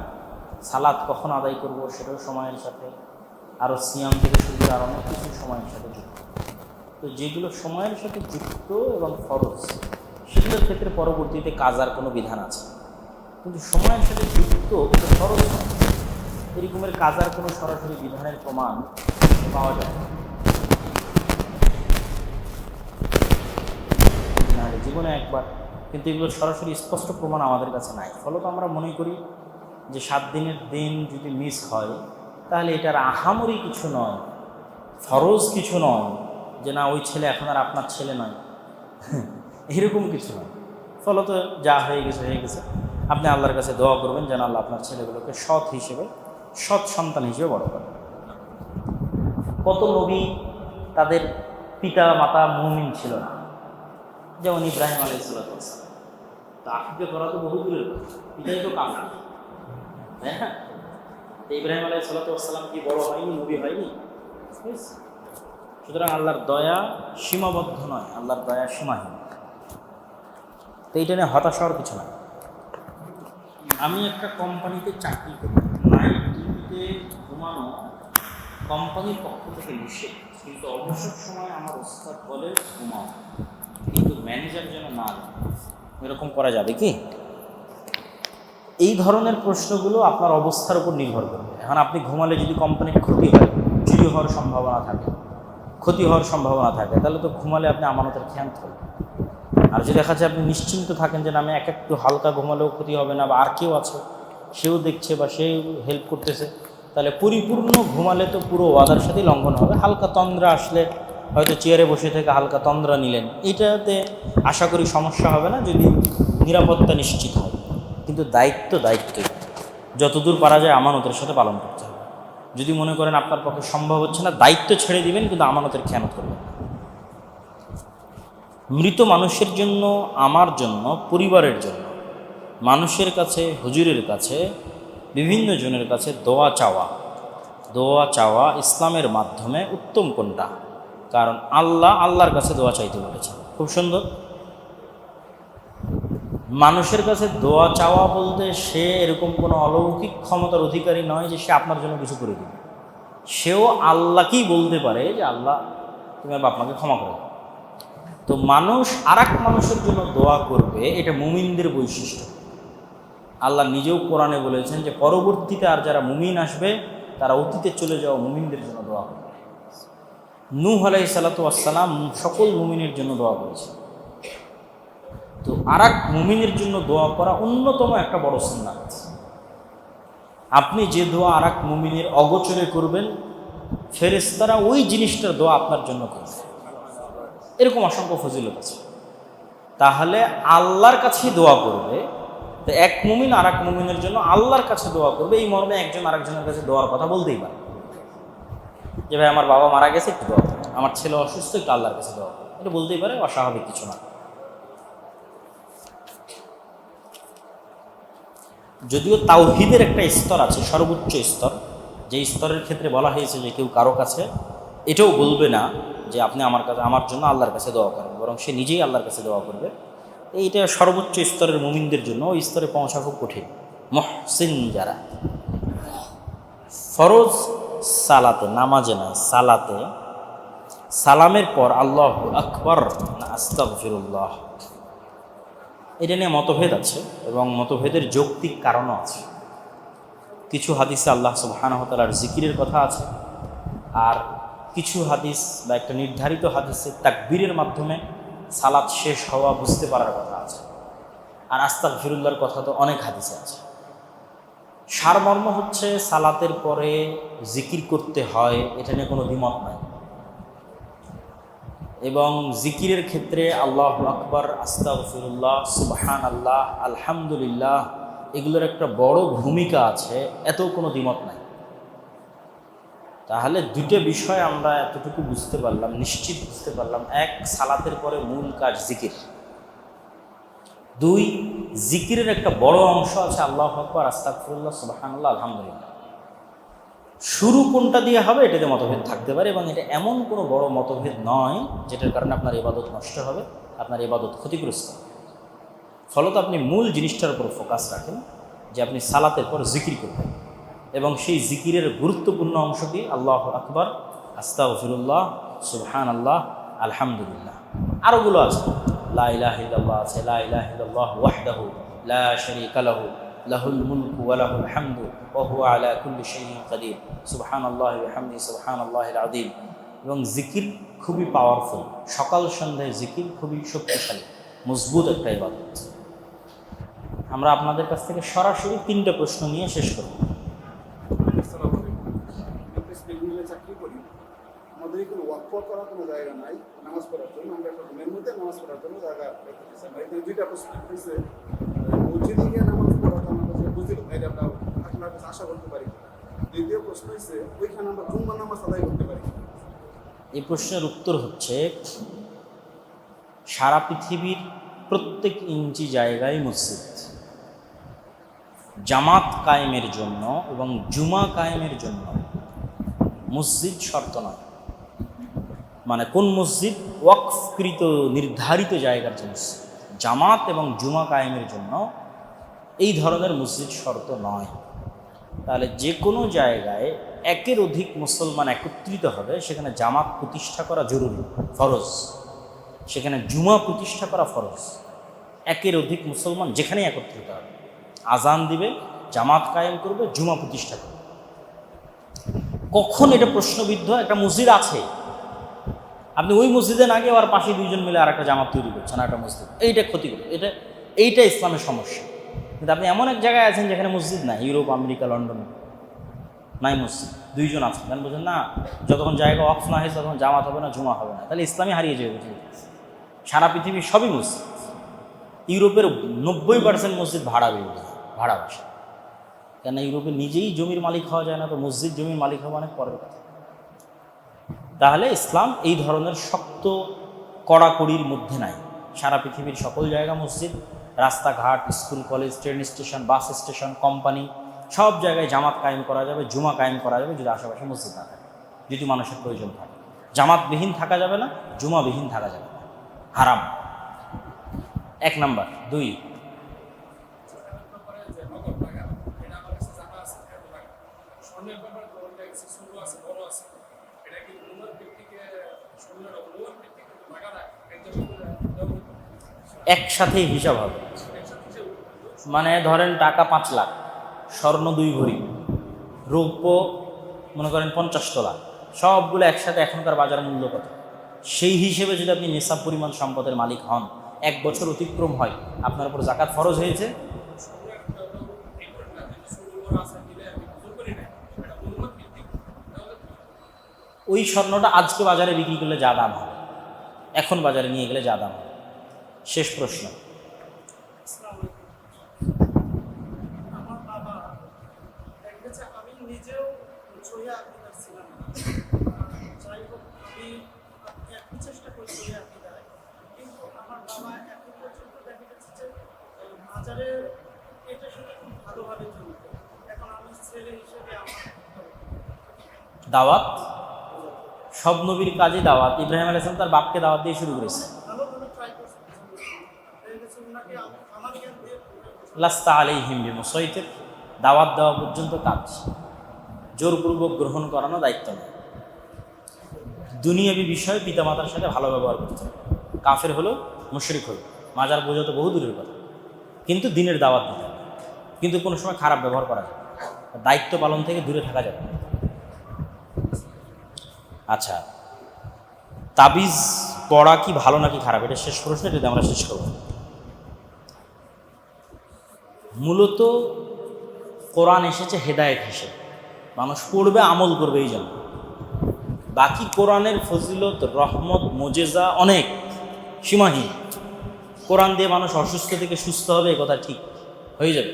সালাত কখন আদায় করব সেটাও সময়ের সাথে, আরও সিয়াম থেকে শুরু করে আরও অনেক কিছু সময়ের সাথে যুক্ত। তো যেগুলো সময়ের সাথে যুক্ত এবং ফরজ সেগুলোর ক্ষেত্রে পরবর্তীতে কাজার কোনো বিধান আছে, কিন্তু সময়ের সাথে যুক্ত কিন্তু ফরজ নয় এরকমের কাজার কোনো সরাসরি বিধানের প্রমাণ পাওয়া যায় না। জীবনে একবার, কিন্তু এগুলোর সরাসরি স্পষ্ট প্রমাণ আমাদের কাছে নাই। ফলত আমরা মনে করি যে 7 দিনের দিন যদি মিস হয় তাহলে এটার আহামরি কিছু নয়, ফরজ কিছু নয়, যে না ওই ছেলে এখন আর আপনার ছেলে নয়, এরকম কিছু নয়। ফলত যা হয়ে গেছে হয়ে গেছে। আপনি আল্লাহর কাছে দোয়া করবেন যেন আল্লাহ আপনার ছেলেগুলোকে সৎ সন্তান হিসেবে বড় করেন। কত নবী তাদের পিতা মাতা মুমিন ছিল না, যেমন ইব্রাহিম আলাইহিস সালাম। তো আকীদা করা তো বহু দূরের কথা, এটাই তো কাফের, তাই না? ইব্রাহিম আলাইহিস সালাম কি বড় হয়নি, নবী হয়নি? সুতরাং আল্লাহর দয়া সীমাবদ্ধ নয়, আল্লাহর দয়া সীমাহীন। তো এইটা নিয়ে হতাশ হওয়ার কিছু নয়। আমি একটা কোম্পানিতে চাকরি করি, নাইট ডিউটিতে ঘুমানো কোম্পানির পক্ষ থেকে নিষেধ, কিন্তু অবসর সময় আমার ওস্তাদ বলে ঘুমাও, কিন্তু ম্যানেজার যেন না, এরকম করা যাবে কি? এই ধরনের প্রশ্নগুলো আপনার অবস্থার উপর নির্ভর করবে। এখন আপনি ঘুমালে যদি কোম্পানির ক্ষতি হয়, চুরি হওয়ার সম্ভাবনা থাকে, ক্ষতি হওয়ার সম্ভাবনা থাকে, তাহলে তো ঘুমালে আপনি আমানতের খেয়াল করবেন। আর যদি দেখা যায় আপনি নিশ্চিন্ত থাকেন যে না, আমি একটু হালকা ঘুমালেও ক্ষতি হবে না, বা আর কেউ আছে সেও দেখছে বা সেও হেল্প করতেছে, তাহলে পরিপূর্ণ ঘুমালে তো পুরো ওয়াদার সাথেই লঙ্ঘন হবে। হালকা তন্দ্রা আসলে হয়তো চেয়ারে বসে থেকে হালকা তন্দ্রা নিলেন, এইটাতে আশা করি সমস্যা হবে না, যদি নিরাপত্তা নিশ্চিত হয়। কিন্তু দায়িত্ব যতদূর পারা যায় আমানতের সাথে পালন করতে হবে। যদি মনে করেন আপনার পক্ষে সম্ভব হচ্ছে না, দায়িত্ব ছেড়ে দিবেন, কিন্তু আমানতের খেয়ানত করবেন। মৃত মানুষের জন্য, আমার জন্য, পরিবারের জন্য, মানুষের কাছে, হুজুরের কাছে, বিভিন্ন জনের কাছে দোয়া চাওয়া ইসলামের মাধ্যমে উত্তম কোনটা? কারণ আল্লাহর কাছে দোয়া চাইতে বলেছে। খুব সুন্দর। মানুষের কাছে দোয়া চাওয়া বলতে সে এরকম কোনো অলৌকিক ক্ষমতার অধিকারী নয় যে সে আপনার জন্য কিছু করে দিবে। সেও আল্লাহকেই বলতে পারে যে আল্লাহ তুমি আপনাকে ক্ষমা করে দাও। তো মানুষ আর এক মানুষের জন্য দোয়া করবে, এটা মুমিনদের বৈশিষ্ট্য। আল্লাহ নিজেও কোরআনে বলেছেন যে পরবর্তীতে আর যারা মুমিন আসবে তারা অতীতে চলে যাওয়া মুমিনদের জন্য দোয়া করবে। নূহ আলাইহিস সালাতু ওয়াস সালাম সকল মুমিনের জন্য দোয়া করেছে। তো আর এক মুমিনের জন্য দোয়া করা অন্যতম একটা বড় সুন্নাত। আপনি যে দোয়া আর এক মুমিনের অগোচরে করবেন, ফেরেশতারা ওই জিনিসটার দোয়া আপনার জন্য করবে, এরকম অসংখ্য ফজিলত আছে। তাহলে আল্লাহর কাছেই দোয়া করবে। তো এক মুমিন আর এক মুমিনের জন্য আল্লাহর কাছে দোয়া করবে, এই মর্মে একজন আরেকজনের কাছে দোয়ার কথা বলতেই পারে যে ভাই আমার বাবা মারা গেছে, একটু দোয়া করো, আমার ছেলে অসুস্থ, একটু আল্লাহর কাছে দোয়া করো, এটা বলতেই পারে, অস্বাভাবিক কিছু না। যদিও তাওহীদের একটা স্তর আছে, সর্বোচ্চ স্তর, যে স্তরের ক্ষেত্রে বলা হয়েছে যে কেউ কারো কাছে এটাও বলবে না যে আপনি আমার জন্য আল্লাহর কাছে দোয়া করেন, বরং সে নিজেই আল্লাহর কাছে দোয়া করবে। এইটা সর্বোচ্চ স্তরের মুমিনদের জন্য, ওই স্তরে পৌঁছা খুব কঠিন। মুহসিন যারা, ফরজ সালাতে, নামাজে নয়, সালাতে সালামের পর আল্লাহু আকবার না আস্তাগফিরুল্লাহ, এটা নিয়ে মতভেদ আছে এবং মতভেদের যৌক্তিক কারণও আছে। কিছু হাদিসে আল্লাহ সুবহানাহু ওয়া তাআলার জিকিরের কথা আছে, আর কিছু হাদিস বা একটা নির্ধারিত হাদিসে তাকবীরের মাধ্যমে সালাত শেষ হওয়া বুঝতে পারার কথা আছে। আর আস্তাগফিরুল্লাহর কথা তো অনেক হাদিসে আছে। সারমর্ম হচ্ছে সালাতের পরে জিকির করতে হয়, এটা নিয়ে কোনো দ্বিমত নাই। এবং জিকিরের ক্ষেত্রে আল্লাহু আকবার, আস্তাগফিরুল্লাহ, সুবহানাল্লাহ, আলহামদুলিল্লাহ, এগুলোর একটা বড় ভূমিকা আছে, এত কোনো দ্বিমত নাই। তাহলে দুটো বিষয় আমরা এতটুকু বুঝতে পারলাম, নিশ্চিত বুঝতে পারলাম। এক, সালাতের পরে মূল কাজ জিকির। দুই, জিকিরের একটা বড় অংশ আছে আল্লাহু আকবার, আস্তাগফিরুল্লাহ, সুবহানাল্লাহ, আলহামদুলিল্লাহ। শুরু কোনটা দিয়ে হবে এটাতে মতভেদ থাকতে পারে, এবং এটা এমন কোনো বড় মতভেদ নয় যেটার কারণে আপনার ইবাদত নষ্ট হবে, আপনার ইবাদত ক্ষতিগ্রস্ত। ফলত আপনি মূল জিনিসটার উপর ফোকাস রাখেন যে আপনি সালাতের পর জিকির করবেন, এবং সেই জিকিরের গুরুত্বপূর্ণ অংশটি আল্লাহু আকবার, আস্তাগফিরুল্লাহ, সুবহানাল্লাহ, আলহামদুলিল্লাহ। আরোগুলো আছে, লা ইলাহা ইল্লাল্লাহ আছে, লা ইলাহা ইল্লাল্লাহ ওয়াহদাহু লা শারীকা লাহু লাহুল মুলকু ওয়া লাহুল হামদু ওয়া হুয়া আলা কুল্লি শাইইন কাদির, সুবহানাল্লাহি ওয়া বিহামদিহি, সুবহানাল্লাহিল আযীম। এবং জিকির খুবই পাওয়ারফুল, সকাল সন্ধ্যায় জিকির খুবই শক্তিশালী, মজবুত একটা ইবাদত। আমরা আপনাদের কাছ থেকে সরাসরি 3টা প্রশ্ন নিয়ে শেষ করব। চাকরি করি, আমাদের কোনো ওয়াকফ করার কোনো জায়গা নাই নামাজ পড়ার জন্য, আমরা একটা রুমের মধ্যে নামাজ পড়ার জন্য জায়গা রেখেছি। আমরা এখানে 2টা প্রশ্ন হয়েছে, মসজিদে গিয়ে নামাজ পড়াটা আমরা বুঝিল, এটা আমরা আপনার কাছে আশা করতে পারি। দ্বিতীয় প্রশ্ন হয়েছে, ওইখানে আমরা জুম্মা নামাজ আদায় করতে পারি। এই প্রশ্নের উত্তর হচ্ছে, সারা পৃথিবীর প্রত্যেক ইঞ্চি জায়গায় মসজিদ। জামাত কায়েমের জন্য এবং জুমা কায়েমের জন্য মসজিদ শর্ত নয়। মানে কোন মসজিদ? ওয়াকফকৃত নির্ধারিত জায়গার যে মসজিদ। জামাত এবং জুমা কায়েমের জন্য এই ধরনের মসজিদ শর্ত নয়। তাহলে যে কোনো জায়গায় একের অধিক মুসলমান একত্রিত হবে, সেখানে জামাত প্রতিষ্ঠা করা জরুরি, ফরজ। সেখানে জুমা প্রতিষ্ঠা করা ফরজ। একের অধিক মুসলমান যেখানেই একত্রিত হবে, আজান দিবে, জামাত কায়েম করবে, জুমা প্রতিষ্ঠা করবে। কখন এটা প্রশ্নবিদ্ধ? একটা মসজিদ আছে, আপনি ওই মসজিদে না গিয়ে আর পাশে দুইজন মিলে আর একটা জামাত তৈরি করছেন, একটা মসজিদ, এইটা ক্ষতি করে, এইটা ইসলামের সমস্যা। কিন্তু আপনি এমন এক জায়গায় আছেন যেখানে মসজিদ নাই, ইউরোপ, আমেরিকা, লন্ডন নাই মসজিদ, দুইজন আছেন, কেন বলছেন না যতক্ষণ জায়গা অফ না হয়েছে তখন জামাত হবে না, জুমা হবে না, তাহলে ইসলামই হারিয়ে যাবে। সারা পৃথিবীর সবই মসজিদ, ইউরোপের 90% মসজিদ ভাড়া বসে, কেন ইউরোপে নিজেই জমির মালিক হওয়া যায় না, তো মসজিদ জমির মালিক হওয়া অনেক পরের কথা। তাহলে ইসলাম এই ধরনের শক্ত কড়াকড়ির মধ্যে নাই। সারা পৃথিবীর সকল জায়গা মসজিদ, রাস্তাঘাট, school, college, train station, bus station, company, সব জায়গায় জামাত কায়েম করা যাবে, জুমা কায়েম করা যাবে, যদি আশেপাশে মসজিদ না থাকে, যদি মানুষের প্রয়োজন থাকে। জামাতবিহীন থাকা যাবে না, জুমাবিহীন থাকা যাবে না, হারাম। 1 নাম্বার। 2, একসাথেই হিসাব হবে, মানে ধরেন টাকা 5 লাখ, স্বর্ণ 2 ভরি, রৌপ্য মনে করেন 50 তোলা, সবগুলো একসাথে এখনকার বাজার মূল্য কত, সেই হিসেবে যদি আপনি নিসাব পরিমাণ সম্পদের মালিক হন, 1 বছর অতিক্রম হয়, আপনার উপর জাকাত ফরজ হয়েছে। ওই স্বর্ণটা আজকে বাজারে বিক্রি করলে যা দাম হবে, এখন বাজারে নিয়ে গেলে যা দাম হবে। শেষ প্রশ্ন। আমার বাবা দেখেছে, আমি নিজেও ছড়িয়ে আঁকিদার ছিলাম না, যাই হোক আমি একই চেষ্টা করি ছড়িয়ে আঁকিদার, কিন্তু আমার বাবা এখন পর্যন্ত দেখা গেছে যে বাজারে এটা শুনে খুব ভালোভাবে চলত। এখন আমি ছেলে হিসেবে আমার দাওয়াত, সব নবীর কাজে দাওয়াত। ইব্রাহিম আলাইহিস সালাম তার বাপকে দাওয়াত দিয়ে শুরু করেছে। ভালোভাবে ট্রাই করছি, দেখা গেছে ওনাকে আমার জ্ঞান দিয়ে লাস্তা আলাইহিম বিমুসাইতির, দাওয়াত দেওয়া পর্যন্ত কাজ, জোরপূর্বক গ্রহণ করানো দায়িত্ব নয়। দুনিয়াবী বিষয়ে পিতামাতার সাথে ভালো ব্যবহার করতে হবে, কাফের হলো, মুশরিক হলো, মাজার বোঝা তো বহু দূরের কথা, কিন্তু দিনের দাওয়াত দিতে হবে, কিন্তু কোনো সময় খারাপ ব্যবহার করা যাবে, দায়িত্ব পালন থেকে দূরে থাকা যাবে। আচ্ছা, তাবিজ পড়া কি ভালো নাকি খারাপ, এটা শেষ প্রশ্ন, যদি আমরা শেষ করব। মূলত কোরআন এসেছে হেদায়েত হিসেবে, মানুষ পড়বে, আমল করবে, এই জন্য। বাকি কোরআনের ফজিলত, রহমত, মোজেজা অনেক, সীমাহীন। কোরআন দিয়ে মানুষ অসুস্থ থেকে সুস্থ হবে, এই কথা ঠিক হয়ে যাবে।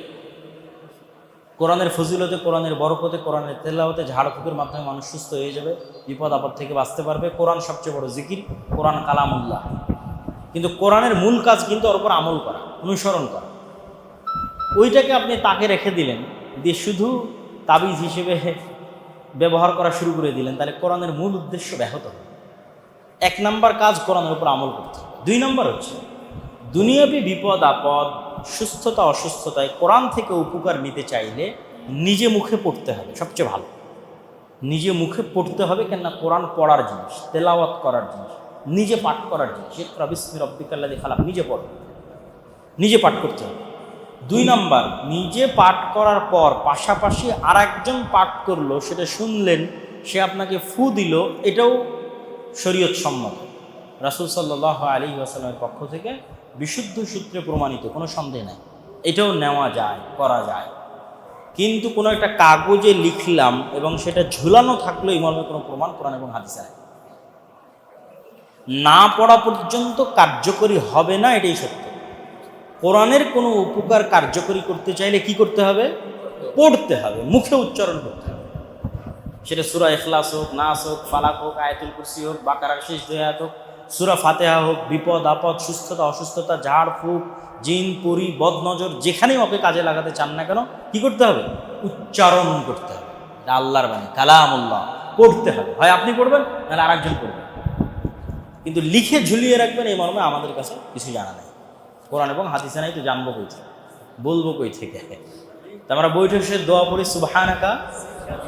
কোরআনের ফজিলতে, কোরআনের বরকতে, কোরআনের তেলাওয়াতে, ঝাড়ফুঁকের মাধ্যমে মানুষ সুস্থ হয়ে যাবে, বিপদ আপদ থেকে বাঁচতে পারবে। কোরআন সবচেয়ে বড় জিকির, কোরআন কালামুল্লাহ। কিন্তু কোরআনের মূল কাজ কিন্তু ওর উপর আমল করা, অনুসরণ করা। ওইটাকে আপনি তাকে রেখে দিলেন, দিয়ে শুধু তাবিজ হিসেবে ব্যবহার করা শুরু করে দিলেন, তাহলে কোরআনের মূল উদ্দেশ্য ব্যাহত হবে। 1 নাম্বার কাজ কোরআনের উপর আমল করতে হবে। 2 নাম্বার হচ্ছে দুনিয়াবী বিপদ আপদ, সুস্থতা অসুস্থতায় কোরআন থেকে উপকার নিতে চাইলে নিজে মুখে পড়তে হবে, সবচেয়ে ভালো। নিজে মুখে পড়তে হবে, কেননা কোরআন পড়ার জিনিস, তেলাওয়াত করার জিনিস, নিজে পাঠ করার জিনিস। ইকরা বিসমি রাব্বিকাল্লাযী খালাক, নিজে পড়ো, নিজে পাঠ করতে হবে। 2 নাম্বার, নিজে পাঠ করার পর পাশাপাশি আর একজন পাঠ করলো, সেটা শুনলেন, সে আপনাকে ফু দিল, এটাও শরীয়ত সম্মত। রাসূল সাল্লাল্লাহু আলাইহি ওয়াসাল্লামের পক্ষ থেকে বিশুদ্ধ সূত্রে প্রমাণিত, কোনো সন্দেহ নাই, এটাও নেওয়া যায়, করা যায়। কিন্তু কোনো একটা কাগজে লিখলাম এবং সেটা ঝুলানো থাকলো, এই মর্মে কোনো প্রমাণ কোরআন এবং হাদিসে নাই। না পড়া পর্যন্ত কার্যকরী হবে না, এটাই সত্য। কোরআনের কোনো উপকার কার্যকরী করতে চাইলে কি করতে হবে? পড়তে হবে, মুখে উচ্চারণ করতে হবে। সেটা সূরা ইখলাস হোক, নাস হোক, ফালাক হোক, আয়াতুল কুরসি হোক, বাকারার শেষ 2 আয়াত হোক, সূরা ফাতিহা হোক, বিপদ আপদ, সুস্থতা অসুস্থতা, ঝাড় ফুঁক, জিন পরি, বদনজর, যেখানেই ওকে কাজে লাগাতে চান না কেন, কি করতে হবে? উচ্চারণ করতে হবে। এটা আল্লাহর বাণী, কালামুল্লাহ, পড়তে হবে। হয় আপনি পড়বেন, নাহলে আরেকজন পড়বেন, কিন্তু লিখে ঝুলিয়ে রাখবেন, এই মর্মে আমাদের কাছে কিছু জানা নাই। কোরআন এবং হাদিসে নাই, তো জানবো কই থেকে, বলবো কই থেকে? তো আমরা বৈঠক শেষে দোয়া পড়ি, সুবহানাকা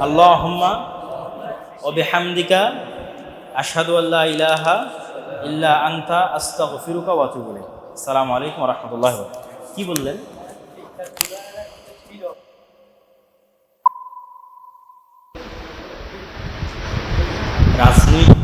আল্লাহুম্মা ওয়া বিহামদিকা আশহাদু আল্লা ইলাহা ইল্লা আনতা আস্তাগফিরুকা ওয়া আতুবু ইলাইক। আসসালামু আলাইকুম ওয়া রাহমাতুল্লাহি ওয়া বারাকাতুহু। কি বললেন? রাজনৈতিক